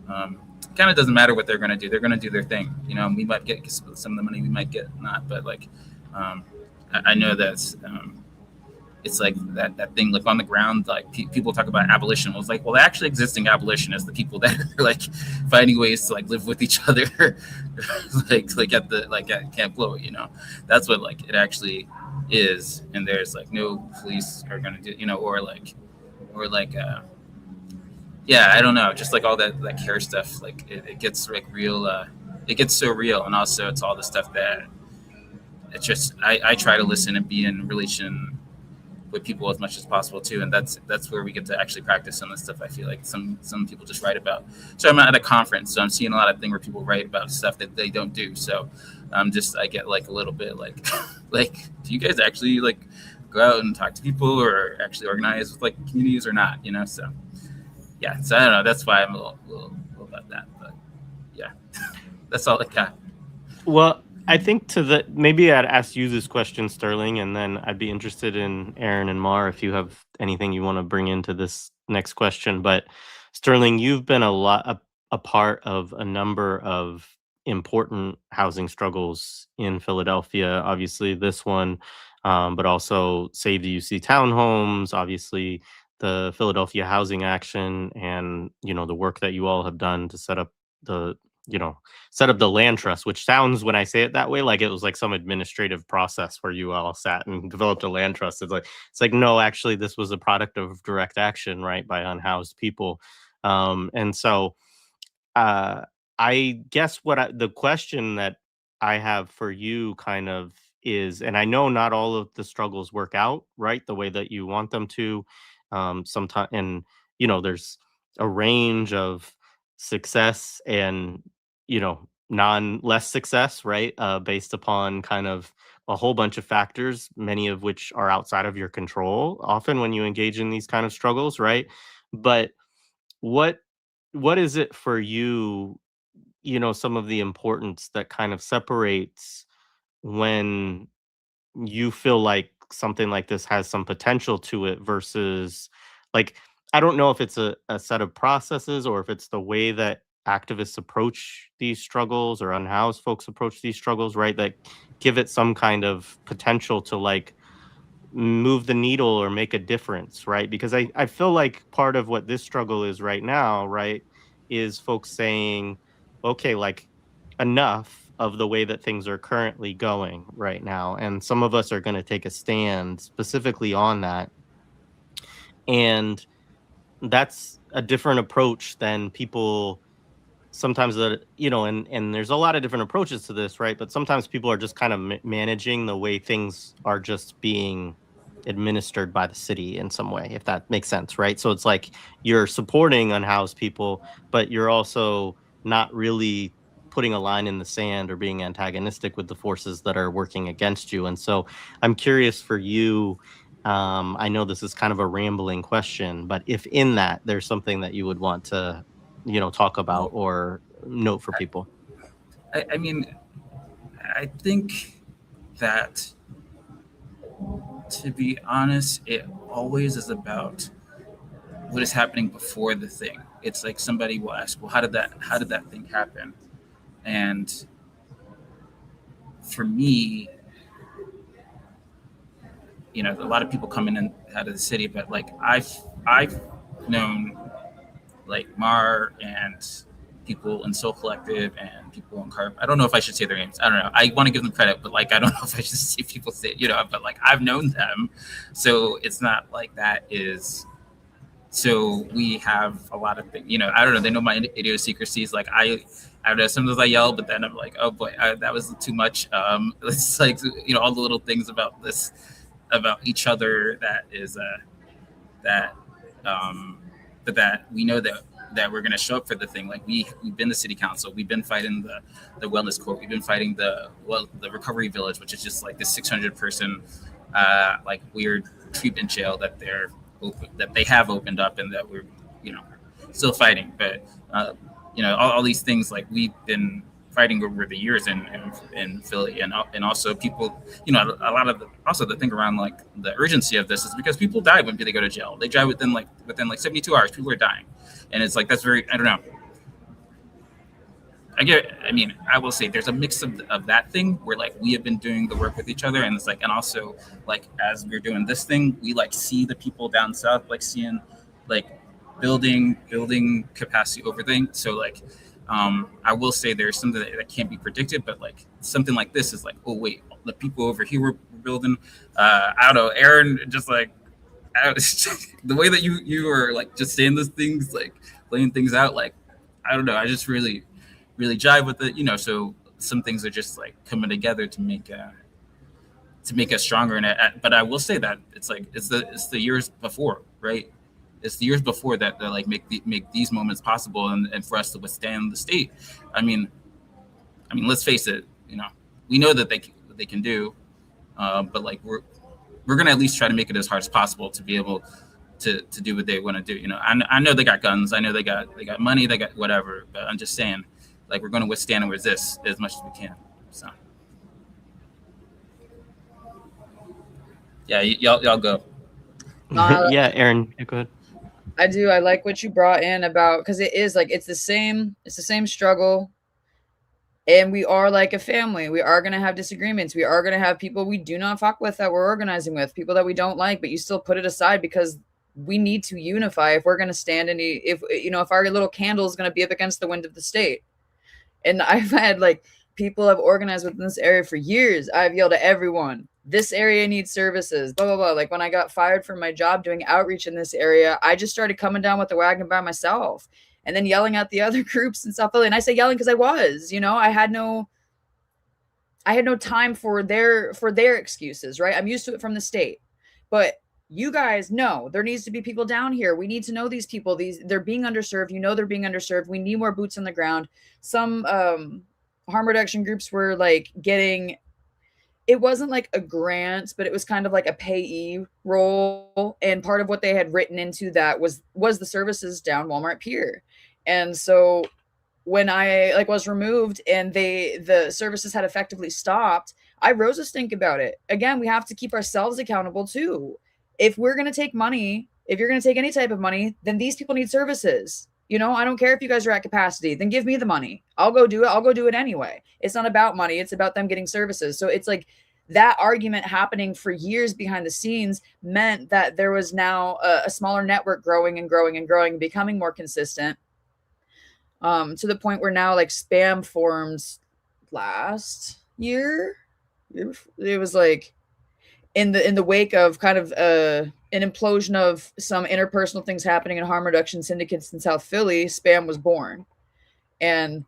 kind of doesn't matter what they're gonna do. They're gonna do their thing. You know, we might get some of the money, we might get not, but like, I know that's. It's like that thing like on the ground, like people talk about abolition. It was like, well, the actually existing abolitionists, the people that are like finding ways to like live with each other, like at Camp Glow, you know, that's what like it actually is. And there's like no police are gonna do, you know, or yeah, I don't know, just like all that care stuff, like it gets like real, it gets so real, and also it's all the stuff that it's just I try to listen and be in relation with people as much as possible too, and that's where we get to actually practice some of the stuff. I feel like some people just write about. So I'm at a conference, so I'm seeing a lot of things where people write about stuff that they don't do. So I get like a little bit like like, do you guys actually like go out and talk to people or actually organize with like communities or not? You know, so yeah. So I don't know. That's why I'm a little about that, but yeah, that's all I got. Well, I think maybe I'd ask you this question, Sterling, and then I'd be interested in Aaron and Mar if you have anything you want to bring into this next question. But Sterling, you've been a part of a number of important housing struggles in Philadelphia. Obviously, this one, but also Save the UC Townhomes. Obviously, the Philadelphia Housing Action, and you know the work that you all have done to set up the land trust, which sounds, when I say it that way, like it was like some administrative process where you all sat and developed a land trust. It's like no, actually this was a product of direct action, right, by unhoused people. And so I guess the question that I have for you kind of is, and I know not all of the struggles work out right the way that you want them to, sometimes, and you know there's a range of success and less success, right, based upon kind of a whole bunch of factors, many of which are outside of your control often when you engage in these kind of struggles, right? But what is it for you, some of the importance that kind of separates when you feel like something like this has some potential to it versus, like, I don't know if it's a set of processes or if it's the way that activists approach these struggles or unhoused folks approach these struggles, right, that give it some kind of potential to like move the needle or make a difference, right? Because I feel like part of what this struggle is right now, right, is folks saying, okay, like enough of the way that things are currently going right now. And some of us are going to take a stand specifically on that. And that's a different approach than people sometimes that, and there's a lot of different approaches to this, right? But sometimes people are just kind of managing the way things are just being administered by the city in some way, if that makes sense, right? So it's like you're supporting unhoused people, but you're also not really putting a line in the sand or being antagonistic with the forces that are working against you. And so I'm curious for you, I know this is kind of a rambling question, but if in that there's something that you would want to, talk about or note for people. I mean, I think that, to be honest, it always is about what is happening before the thing. It's like somebody will ask, well, how did that thing happen? And for me, a lot of people come in and out of the city, but like I've known like Mar and people in Soul Collective and people in Carp. I don't know if I should say their names. I don't know. I want to give them credit, but like I don't know if I should say people say, but like I've known them. So it's not like that is. So we have a lot of things, I don't know. They know my idiosyncrasies. Like I don't know, sometimes I yell, but then I'm like, oh boy, that was too much. It's like, all the little things about this, about each other that is, but that we know that we're going to show up for the thing. Like we've been the city council, we've been fighting the wellness court, we've been fighting the recovery village, which is just like this 600 person, like weird treatment jail that they have opened up and that we're, still fighting. But, all these things, like we've been fighting over the years in Philly, and also people, a lot of the thing around like the urgency of this is because people die when they go to jail. They die within 72 hours. People are dying, and it's like that's very, I don't know. I will say there's a mix of that thing where like we have been doing the work with each other, and it's like, and also like as we're doing this thing, we like see the people down south like seeing like building capacity over things. So like I will say there's something that can't be predicted, but like something like this is like, oh wait, the people over here were building. I don't know, Aaron, just like the way that you are like just saying those things, like laying things out, like I don't know, I just really jive with it, so some things are just like coming together to make us stronger. And but I will say that it's like it's the years before, right? It's the years before that like make these moments possible and for us to withstand the state. I mean, let's face it, we know that they can do, but like we're gonna at least try to make it as hard as possible to be able to do what they want to do. I know they got guns, I know they got money, they got whatever, but I'm just saying, like, we're going to withstand and resist as much as we can. So, yeah, y'all go. Yeah, Aaron, go ahead. I do. I like what you brought in about, because it is like it's the same struggle, and we are like a family. We are going to have disagreements. We are going to have people we do not fuck with that we're organizing with, people that we don't like, but you still put it aside because we need to unify if we're going to stand if our little candle is going to be up against the wind of the state. And I've had like people have organized within this area for years. I've yelled at everyone, this area needs services, blah, blah, blah. Like when I got fired from my job doing outreach in this area, I just started coming down with the wagon by myself and then yelling at the other groups in South Philly. And I say yelling because I was, I had no time for their excuses, right? I'm used to it from the state, but you guys know there needs to be people down here. We need to know these people. They're being underserved. They're being underserved. We need more boots on the ground. Some harm reduction groups were like getting, it wasn't like a grant, but it was kind of like a payee role. And part of what they had written into that was the services down Walmart Pier. And so when I like was removed and the services had effectively stopped, I rose a stink about it. Again, we have to keep ourselves accountable too. If we're going to take money, if you're going to take any type of money, then these people need services. I don't care if you guys are at capacity, then give me the money. I'll go do it. I'll go do it anyway. It's not about money. It's about them getting services. So it's like that argument happening for years behind the scenes meant that there was now a smaller network growing and growing and growing, becoming more consistent, to the point where now like spam forums last year, it was like, in the wake of kind of an implosion of some interpersonal things happening in harm reduction syndicates in South Philly, spam was born. And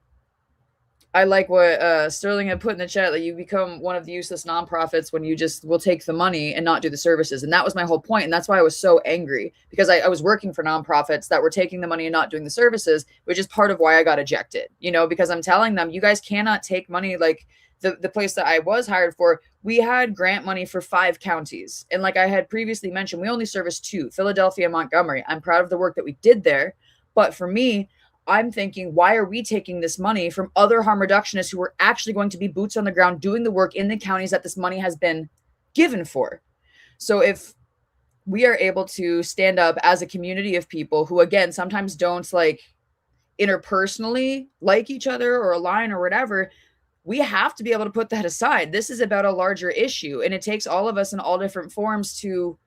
I like what Sterling had put in the chat, that you become one of the useless nonprofits when you just will take the money and not do the services. And that was my whole point. And that's why I was so angry, because I was working for nonprofits that were taking the money and not doing the services, which is part of why I got ejected, you know, because I'm telling them, you guys cannot take money. Like the place that I was hired for, we had grant money for 5 counties. And like I had previously mentioned, we only serviced 2, Philadelphia and Montgomery. I'm proud of the work that we did there. But for me, I'm thinking, why are we taking this money from other harm reductionists who are actually going to be boots on the ground doing the work in the counties that this money has been given for? So if we are able to stand up as a community of people who, again, sometimes don't like interpersonally like each other or align or whatever, we have to be able to put that aside. This is about a larger issue, and it takes all of us in all different forms to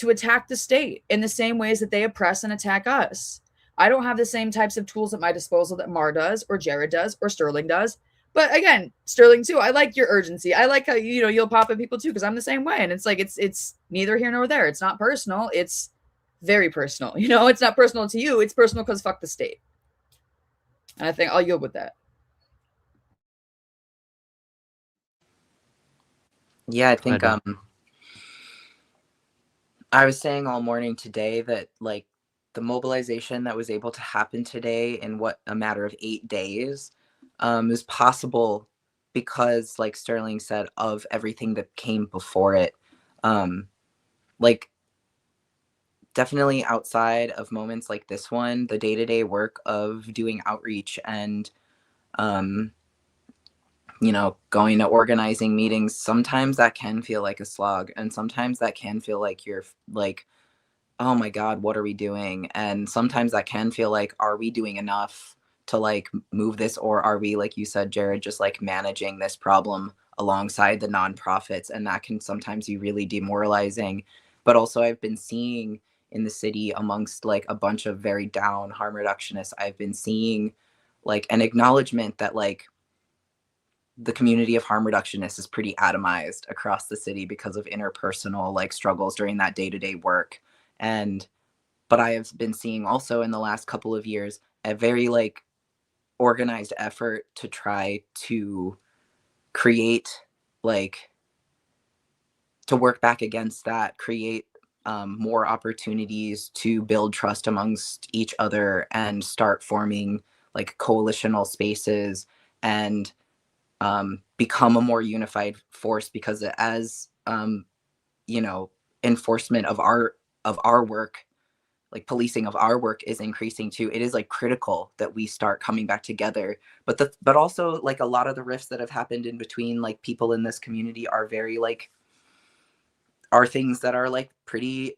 attack the state in the same ways that they oppress and attack us. I don't have the same types of tools at my disposal that Mar does, or Jared does, or Sterling does. But again, Sterling too, I like your urgency. I like how, you know, you'll pop at people too, because I'm the same way. And it's like, it's neither here nor there. It's not personal. It's very personal. You know, it's not personal to you. It's personal because fuck the state. And I think I'll yield with that. Yeah, I think I was saying all morning today that like the mobilization that was able to happen today in what a matter of 8 days is possible because, like Sterling said, of everything that came before it. Like definitely outside of moments like this one, the day-to-day work of doing outreach and you know, going to organizing meetings, sometimes that can feel like a slog, and sometimes that can feel like you're like, oh my God, what are we doing? And sometimes that can feel like, are we doing enough to like move this? Or are we, like you said, Jared, just like managing this problem alongside the nonprofits? And that can sometimes be really demoralizing. But also I've been seeing in the city amongst like a bunch of very down harm reductionists, I've been seeing like an acknowledgement that like the community of harm reductionists is pretty atomized across the city because of interpersonal like struggles during that day-to-day work. But I have been seeing also in the last couple of years a very like organized effort to try to create like to work back against that, create more opportunities to build trust amongst each other and start forming like coalitional spaces and become a more unified force, because as you know, enforcement of our work, like policing of our work is increasing too, it is like critical that we start coming back together. But also like a lot of the rifts that have happened in between like people in this community are very like are things that are like pretty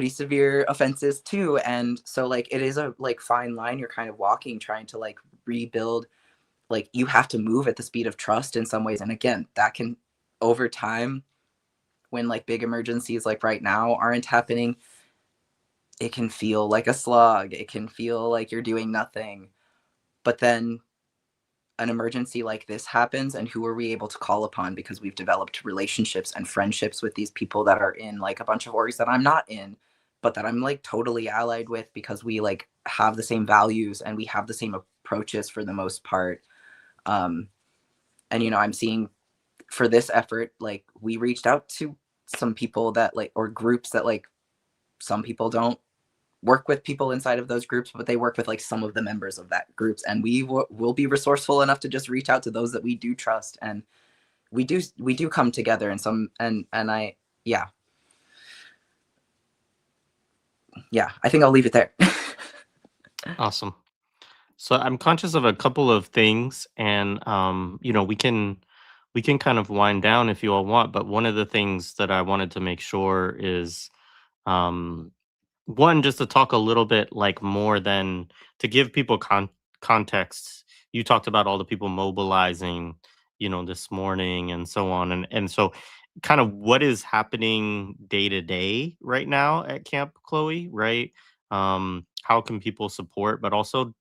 severe offenses too. And so like it is a like fine line you're kind of walking, trying to like rebuild. Like you have to move at the speed of trust in some ways. And again, that can over time, when like big emergencies like right now aren't happening, it can feel like a slog. It can feel like you're doing nothing. But then an emergency like this happens, and who are we able to call upon? Because we've developed relationships and friendships with these people that are in like a bunch of orgs that I'm not in, but that I'm like totally allied with, because we like have the same values and we have the same approaches for the most part. And you know, I'm seeing for this effort, like we reached out to some people that like, or groups that like, some people don't work with people inside of those groups, but they work with like some of the members of that groups, and we will be resourceful enough to just reach out to those that we do trust, and we do come together. And some and I yeah I think I'll leave it there. Awesome. So I'm conscious of a couple of things, and you know, we can kind of wind down if you all want. But one of the things that I wanted to make sure is, one, just to talk a little bit like more than to give people context. You talked about all the people mobilizing, you know, this morning and so on, and so kind of what is happening day to day right now at Camp Chloe, right? How can people support, but also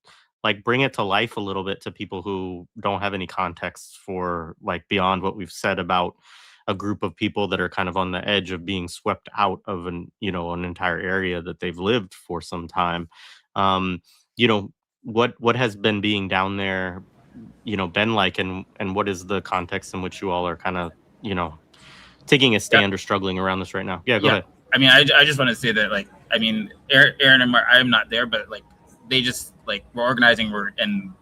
like bring it to life a little bit to people who don't have any context for like beyond what we've said about a group of people that are kind of on the edge of being swept out of an, you know, an entire area that they've lived for some time. You know, what has been being down there been like, and what is the context in which you all are kind of, taking a stand or struggling around this right now? Yeah, go ahead. I mean, I just want to say that, like, I mean, Aaron and Mark, I'm not there, but like, they just like were organizing and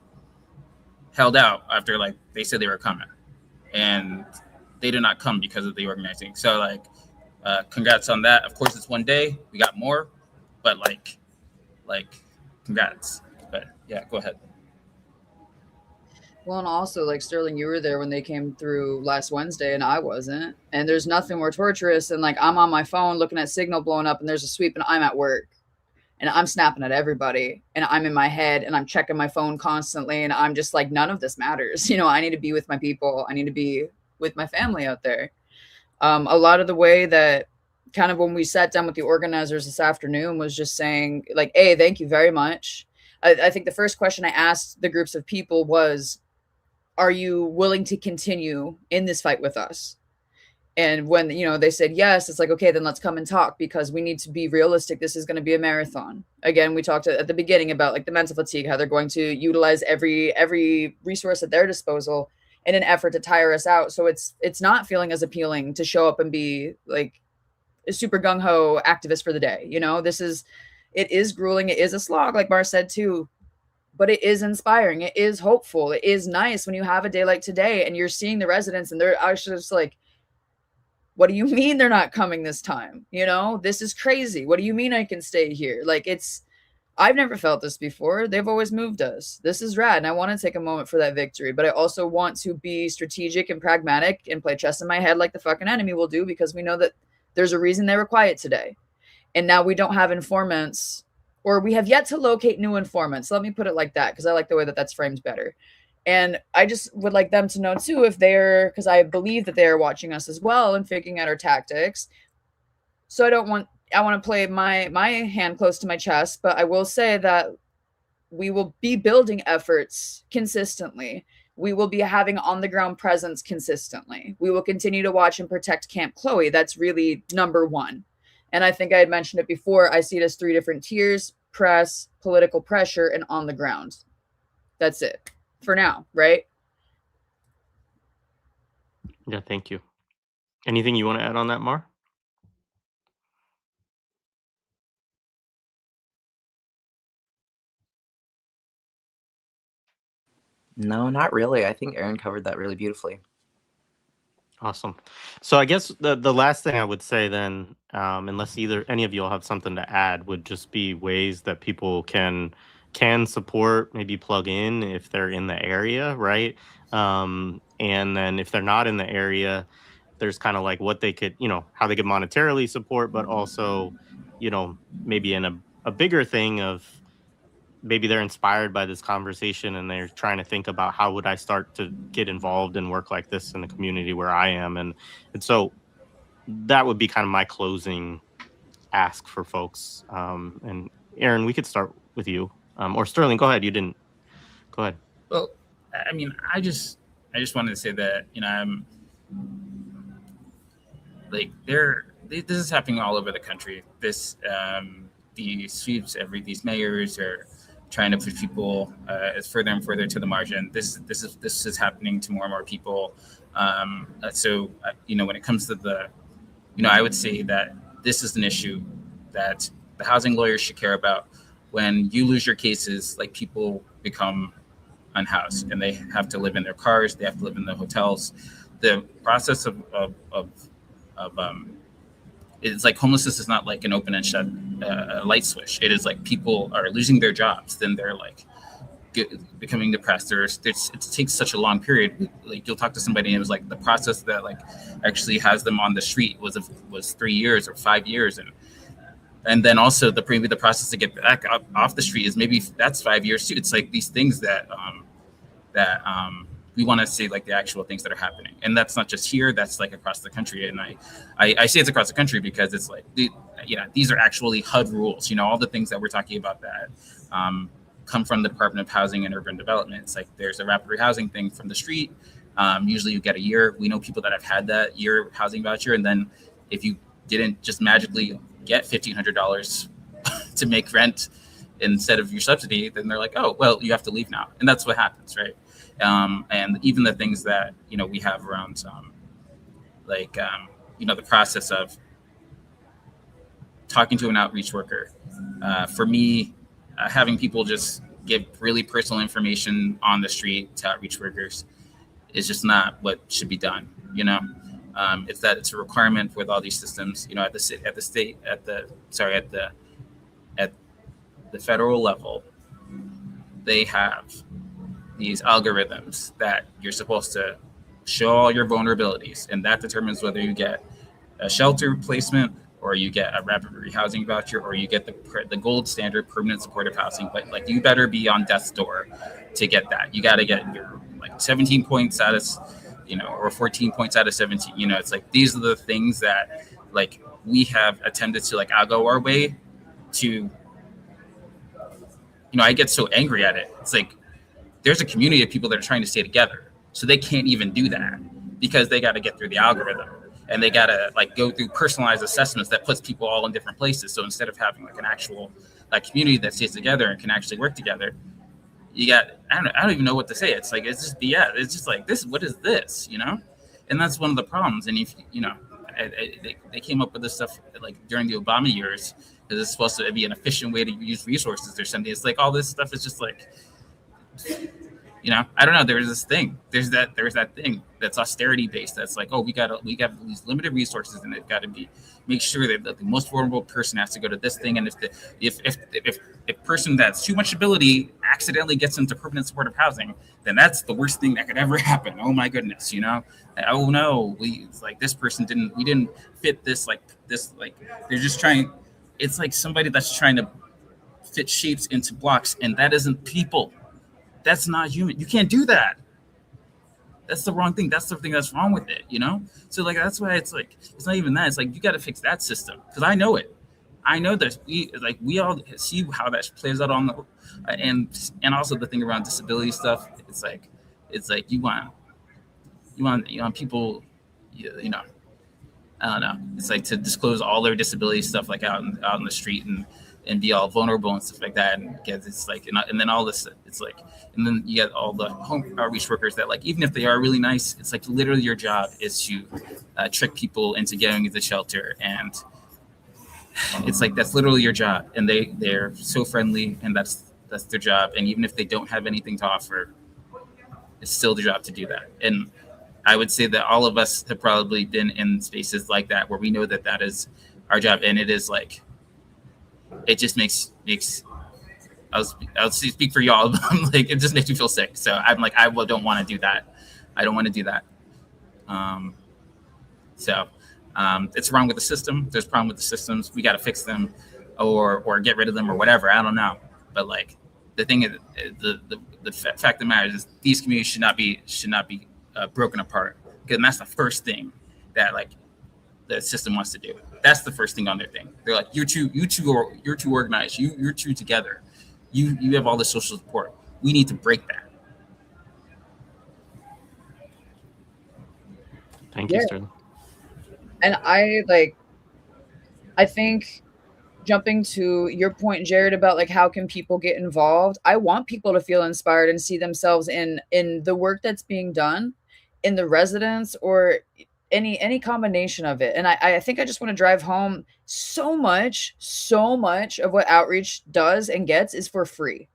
held out after like they said they were coming, and they did not come because of the organizing. So like, congrats on that. Of course, it's one day. We got more, but like, congrats. But yeah, go ahead. Well, and also, like, Sterling, you were there when they came through last Wednesday, and I wasn't. And there's nothing more torturous than, like, I'm on my phone looking at Signal blowing up, and there's a sweep, and I'm at work. And I'm snapping at everybody, and I'm in my head, and I'm checking my phone constantly, and I'm just like, none of this matters. I need to be with my people. I need to be with my family out there. A lot of the way that kind of when we sat down with the organizers this afternoon was just saying, like, hey, thank you very much. I think the first question I asked the groups of people was, are you willing to continue in this fight with us? And when, they said yes, it's like, okay, then let's come and talk, because we need to be realistic. This is going to be a marathon. Again, we talked at the beginning about like the mental fatigue, how they're going to utilize every resource at their disposal in an effort to tire us out. So it's not feeling as appealing to show up and be like a super gung-ho activist for the day. It is grueling. It is a slog, like Bar said too. But it is inspiring. It is hopeful. It is nice when you have a day like today and you're seeing the residents and they're actually just like, what do you mean they're not coming this time? This is crazy. What do you mean I can stay here? Like, I've never felt this before. They've always moved us. This is rad. And I want to take a moment for that victory, but I also want to be strategic and pragmatic and play chess in my head like the fucking enemy will do, because we know that there's a reason they were quiet today. And now we don't have informants, or we have yet to locate new informants. Let me put it like that, because I like the way that that's framed better. And I just would like them to know too, if because I believe that they're watching us as well and figuring out our tactics. So I want to play my hand close to my chest, but I will say that we will be building efforts consistently. We will be having on the ground presence consistently. We will continue to watch and protect Camp Chloe. That's really number one. And I think I had mentioned it before. I see it as 3 different tiers: press, political pressure, and on the ground. That's it for now, right? Yeah, thank you. Anything you want to add on that, Mar? No, not really. I think Aaron covered that really beautifully. Awesome. So I guess the last thing I would say then, unless any of you all have something to add, would just be ways that people can support, maybe plug in if they're in the area, right? And then if they're not in the area, there's kind of like what they could, how they could monetarily support, but also, maybe in a bigger thing of, maybe they're inspired by this conversation and they're trying to think about, how would I start to get involved in work like this in the community where I am? And so that would be kind of my closing ask for folks. And Aaron, we could start with you, or Sterling, go ahead. Go ahead. Well, I mean, I just wanted to say that, I'm like, this is happening all over the country. These sweeps, these mayors are trying to push people as further and further to the margin. This is happening to more and more people. So when it comes to I would say that this is an issue that the housing lawyers should care about. When you lose your cases, like, people become unhoused and they have to live in their cars, they have to live in the hotels. The process of it's like homelessness is not like an open and shut light switch. It is like people are losing their jobs, then they're like becoming depressed. It takes such a long period. Like, you'll talk to somebody and it was like the process that like actually has them on the street was 3 years or 5 years, and then also the process to get back up off the street is maybe that's 5 years too. It's like these things that we want to say, like, the actual things that are happening. And that's not just here, that's like across the country. And I say it's across the country because it's like, these are actually HUD rules, all the things that we're talking about that come from the Department of Housing and Urban Development. It's like, there's a rapid rehousing thing from the street. Usually you get a year. We know people that have had that year housing voucher. And then if you didn't just magically get $1,500 to make rent instead of your subsidy, then they're like, oh, well, you have to leave now. And that's what happens, right? And even the things that we have around the process of talking to an outreach worker. For me, having people just give really personal information on the street to outreach workers is just not what should be done. It's a requirement with all these systems. At the federal level, they have these algorithms that you're supposed to show all your vulnerabilities, and that determines whether you get a shelter placement, or you get a rapid rehousing voucher, or you get the gold standard permanent supportive housing. But you better be on death's door to get that. You got to get your 17 points out of, or 14 points out of 17. It's these are the things that we have attempted to go our way to. I get so angry at it. It's there's a community of people that are trying to stay together, so they can't even do that because they got to get through the algorithm. And they got to go through personalized assessments that puts people all in different places. So instead of having an actual community that stays together and can actually work together, you got, I don't even know what to say. It's it's just BS. It's just this, what is this, And that's one of the problems. And if, they came up with this stuff during the Obama years, because it's supposed to be an efficient way to use resources or something. It's all this stuff is just I don't know. There's this thing. There's that thing that's austerity based. That's we got these limited resources, and they've got to make sure that the most vulnerable person has to go to this thing. And if person that's too much ability accidentally gets into permanent supportive housing, then that's the worst thing that could ever happen. Oh my goodness, Oh no, this person we didn't fit this they're just trying. It's somebody that's trying to fit shapes into blocks, and that isn't people. That's not human. You can't do that. That's the wrong thing. That's the thing that's wrong with it, So that's why it's not even that. It's you got to fix that system, because I know it. I know that we all see how that plays out on the and also the thing around disability stuff. It's you want people, I don't know. It's to disclose all their disability stuff out in the street and be all vulnerable and stuff like that, and get it's and then all this, it's and then you get all the home outreach workers that even if they are really nice, it's literally your job is to trick people into going into shelter, and it's that's literally your job, and they're so friendly, and that's their job, and even if they don't have anything to offer, it's still their job to do that. And I would say that all of us have probably been in spaces like that where we know that is our job, and it is it just makes I'll speak for y'all, but it just makes me feel sick. So I'm I don't want to do that. I don't want to do that. It's wrong with the system. There's a problem with the systems. We got to fix them, or get rid of them, or whatever. I don't know. But the thing is, the fact of the matter is, these communities should not be broken apart. Because that's the first thing that the system wants to do. That's the first thing on their thing. They're you're too organized. You're too together. You have all the social support. We need to break that. Thank you, Sterling. And I think, jumping to your point, Jared, about how can people get involved? I want people to feel inspired and see themselves in the work that's being done, in the residents, or any combination of it. And I think I just want to drive home, so much of what outreach does and gets is for free.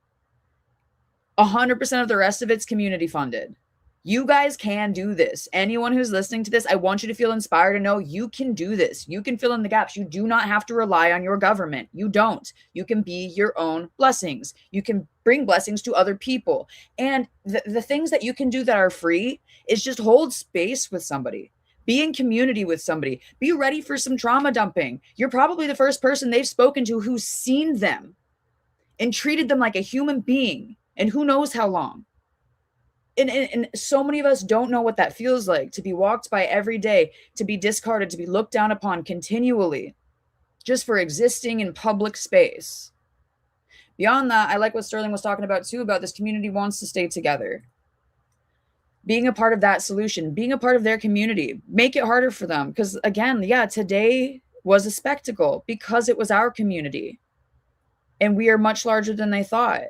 100% of the rest of it's community funded. You guys can do this. Anyone who's listening to this, I want you to feel inspired and know you can do this. You can fill in the gaps. You do not have to rely on your government. You don't. You can be your own blessings. You can bring blessings to other people. And the things that you can do that are free is just hold space with somebody. Be in community with somebody. Be ready for some trauma dumping. You're probably the first person they've spoken to who's seen them and treated them like a human being, and who knows how long. And so many of us don't know what that feels like, to be walked by every day, to be discarded, to be looked down upon continually, just for existing in public space. Beyond that, I like what Sterling was talking about too, about this community wants to stay together. Being a part of that solution, being a part of their community, make it harder for them. Because again, today was a spectacle because it was our community. And we are much larger than they thought.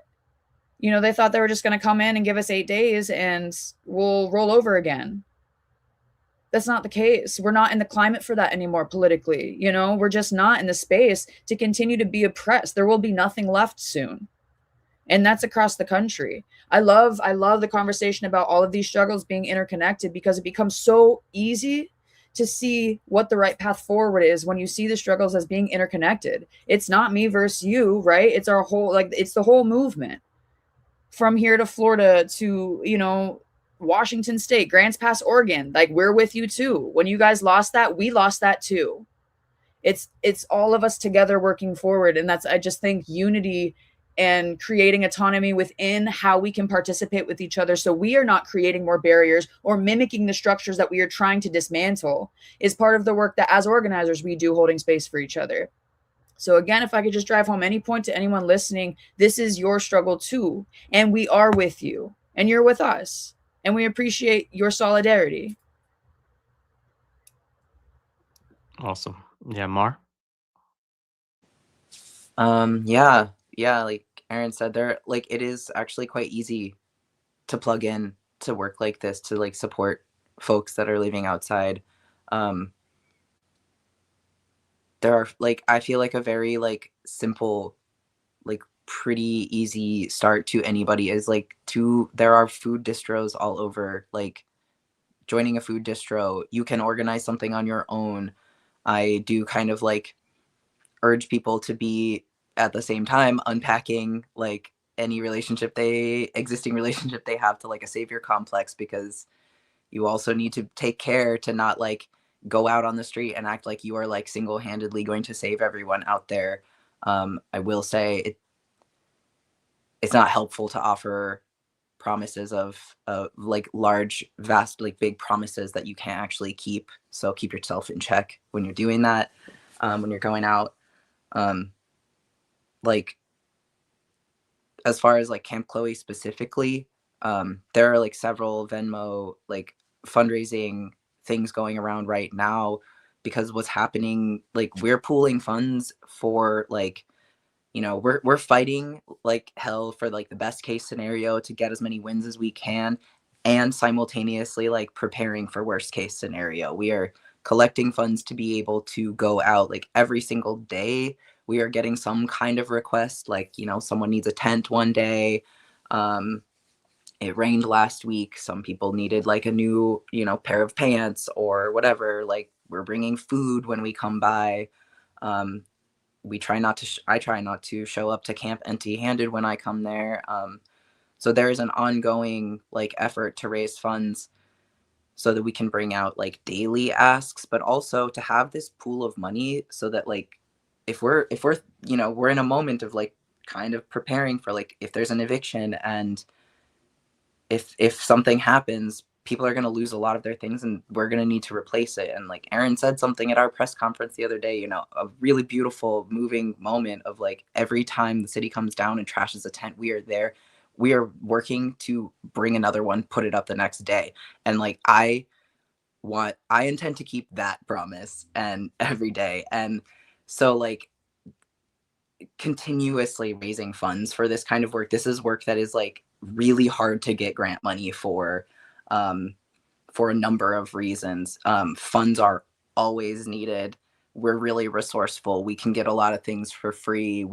You know, they thought they were just going to come in and give us 8 days and we'll roll over again. That's not the case. We're not in the climate for that anymore politically. You know, we're just not in the space to continue to be oppressed. There will be nothing left soon. And that's across the country. I love the conversation about all of these struggles being interconnected, because it becomes so easy to see what the right path forward is when you see the struggles as being interconnected. It's not me versus you, right? It's our whole, like, it's the whole movement from here to Florida to, you know, Washington State, Grants Pass, Oregon. Like, we're with you too. When you guys lost that, we lost that too. It's all of us together working forward. And that's, I just think unity and creating autonomy within how we can participate with each other, so we are not creating more barriers or mimicking the structures that we are trying to dismantle, is part of the work that as organizers we do, holding space for each other. So again, if I could just drive home any point to anyone listening, this is your struggle too. And we are with you and you're with us. And we appreciate your solidarity. Awesome. Yeah, Mar? Yeah, like Aaron said, there, like, it is actually quite easy to plug in to work like this, to like support folks that are living outside. There are, like, I feel like a very like simple, like pretty easy start to anybody is like there are food distros all over. Like, joining a food distro, you can organize something on your own. I do kind of like urge people to be at the same time unpacking like any existing relationship they have to like a savior complex, because you also need to take care to not like go out on the street and act like you are like single-handedly going to save everyone out there. I will say it's not helpful to offer promises of like large, vast, like big promises that you can't actually keep. So keep yourself in check when you're doing that, when you're going out. Like, as far as like Camp Chloe specifically, there are like several Venmo like fundraising things going around right now, because what's happening, like, we're pooling funds for like, you know, we're fighting like hell for like the best case scenario to get as many wins as we can, and simultaneously like preparing for worst case scenario. We are collecting funds to be able to go out like every single day. We are getting some kind of request, like, you know, someone needs a tent one day. It rained last week. Some people needed like a new, you know, pair of pants or whatever. Like, we're bringing food when we come by. I try not to show up to camp empty-handed when I come there. So there is an ongoing like effort to raise funds so that we can bring out like daily asks, but also to have this pool of money so that like if we're you know, we're in a moment of like kind of preparing for like if there's an eviction, and if something happens, people are going to lose a lot of their things and we're going to need to replace it. And like Aaron said something at our press conference the other day, you know, a really beautiful moving moment of like, every time the city comes down and trashes a tent, we are there. We are working to bring another one, put it up the next day. And like, I intend to keep that promise and every day. And so like, continuously raising funds for this kind of work. This is work that is like really hard to get grant money for a number of reasons. Funds are always needed. We're really resourceful. We can get a lot of things for free.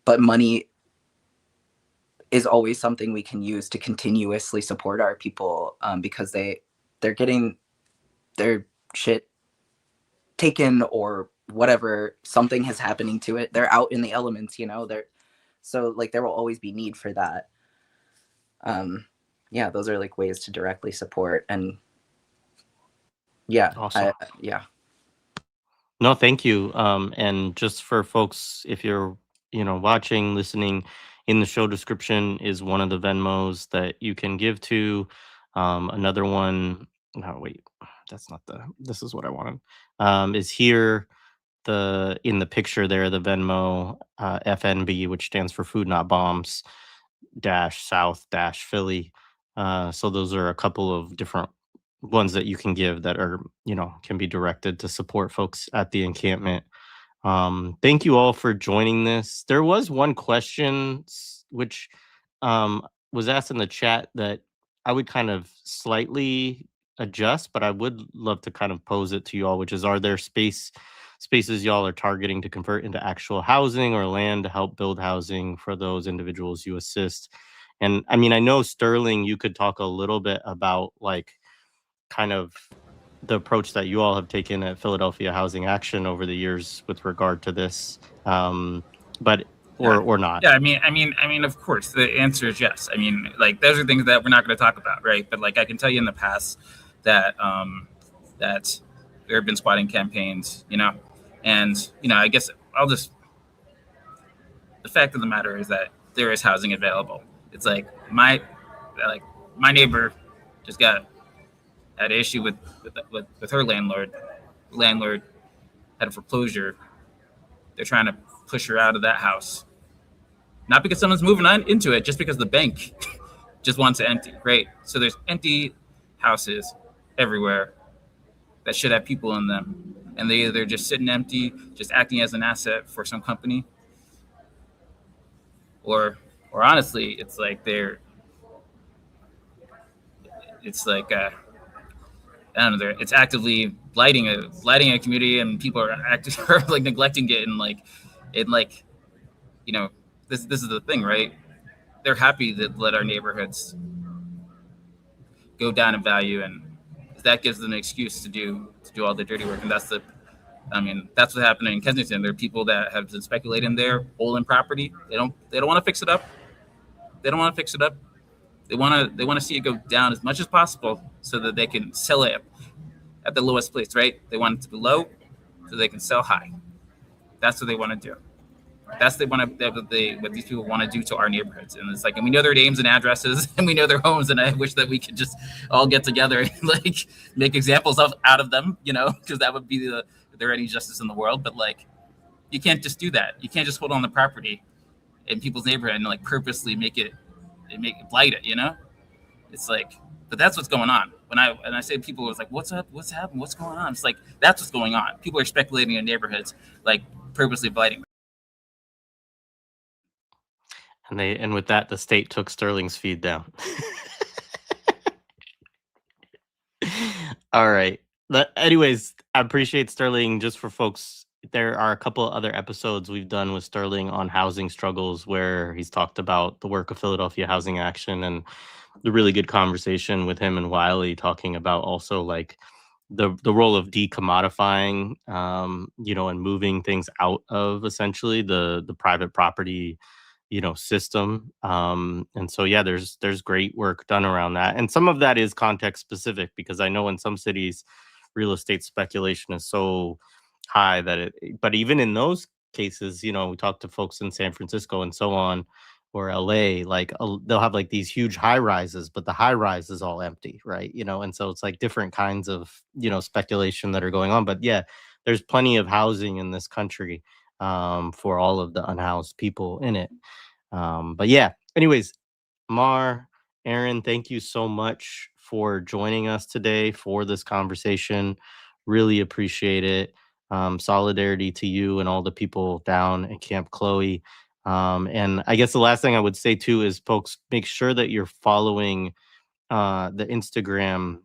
But money is always something we can use to continuously support our people, because they're getting their shit taken or whatever, something is happening to it. They're out in the elements, you know, so like there will always be need for that. Yeah, those are like ways to directly support. And yeah, Awesome. Yeah. No, thank you. And just for folks, if you're, you know, watching, listening, in the show description is one of the Venmos that you can give to. Another one, no, wait, this is what I wanted. Is here in the picture there, the Venmo FNB, which stands for Food Not Bombs -South -Philly. So those are a couple of different ones that you can give that are, you know, can be directed to support folks at the encampment. Thank you all for joining this. There was one question which was asked in the chat that I would kind of slightly adjust, but I would love to kind of pose it to you all, which is, are there spaces y'all are targeting to convert into actual housing or land to help build housing for those individuals you assist? And I mean, I know Sterling, you could talk a little bit about like kind of the approach that you all have taken at Philadelphia Housing Action over the years with regard to this, but or not. Yeah, I mean, of course, the answer is yes. I mean, like, those are things that we're not going to talk about, right? But like, I can tell you in the past that that there have been squatting campaigns, you know, and I guess the fact of the matter is that there is housing available. It's like my neighbor just had an issue with her landlord. The landlord had a foreclosure. They're trying to push her out of that house. Not because someone's moving on into it, just because the bank just wants it empty. Great. So there's empty houses everywhere that should have people in them. And they're just sitting empty, just acting as an asset for some company. Or honestly, it's like I don't know, it's actively blighting a community, and people are like neglecting it, and this is the thing, right? They're happy to let our neighborhoods go down in value, and that gives them an excuse to do all the dirty work. And that's what happened in Kensington. There are people that have been speculating there, holding property. They don't want to fix it up. They want to see it go down as much as possible so that they can sell it at the lowest place, right? They want it to be low so they can sell high. That's what they want to do. That's what these people want to do to our neighborhoods. And it's like, and we know their names and addresses, and we know their homes, and I wish that we could just all get together and like make examples out of them, because that would be there any justice in the world. But like, you can't just do that. You can't just hold on the property in people's neighborhood and like purposely make it blight it, It's like, but that's what's going on. When I say people, it's like, what's up? What's happened? What's going on? It's like, that's what's going on. People are speculating in neighborhoods, like purposely blighting them. And with that, the state took Sterling's feed down. All right. Anyways, I appreciate Sterling. Just for folks, there are a couple of other episodes we've done with Sterling on housing struggles where he's talked about the work of Philadelphia Housing Action, and the really good conversation with him and Wiley talking about also like the role of decommodifying, and moving things out of essentially the private property system. And so, yeah, there's great work done around that. And some of that is context specific, because I know in some cities, real estate speculation is so high but even in those cases, we talk to folks in San Francisco and so on, or LA, like they'll have like these huge high rises, but the high rise is all empty, right? And so it's like different kinds of, speculation that are going on. But yeah, there's plenty of housing in this country for all of the unhoused people in it. But yeah, anyways, Mar, Aaron, thank you so much for joining us today for this conversation. Really appreciate it. Solidarity to you and all the people down at Camp Chloe. And I guess the last thing I would say too is, folks, make sure that you're following the Instagram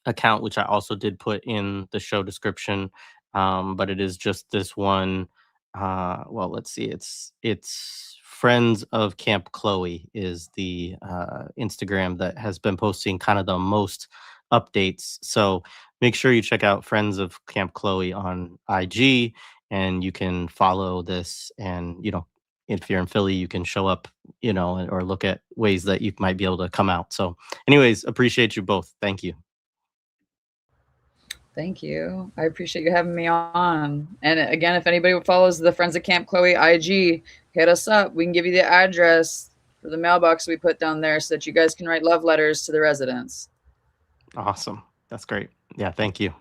account, which I also did put in the show description. But it is just this one. Well, let's see. It's Friends of Camp Chloe is the Instagram that has been posting kind of the most updates. So make sure you check out Friends of Camp Chloe on IG, and you can follow this. And, if you're in Philly, you can show up, or look at ways that you might be able to come out. So anyways, appreciate you both. Thank you. Thank you. I appreciate you having me on. And again, if anybody follows the Friends of Camp Chloe IG, hit us up. We can give you the address for the mailbox we put down there so that you guys can write love letters to the residents. Awesome. That's great. Yeah, thank you.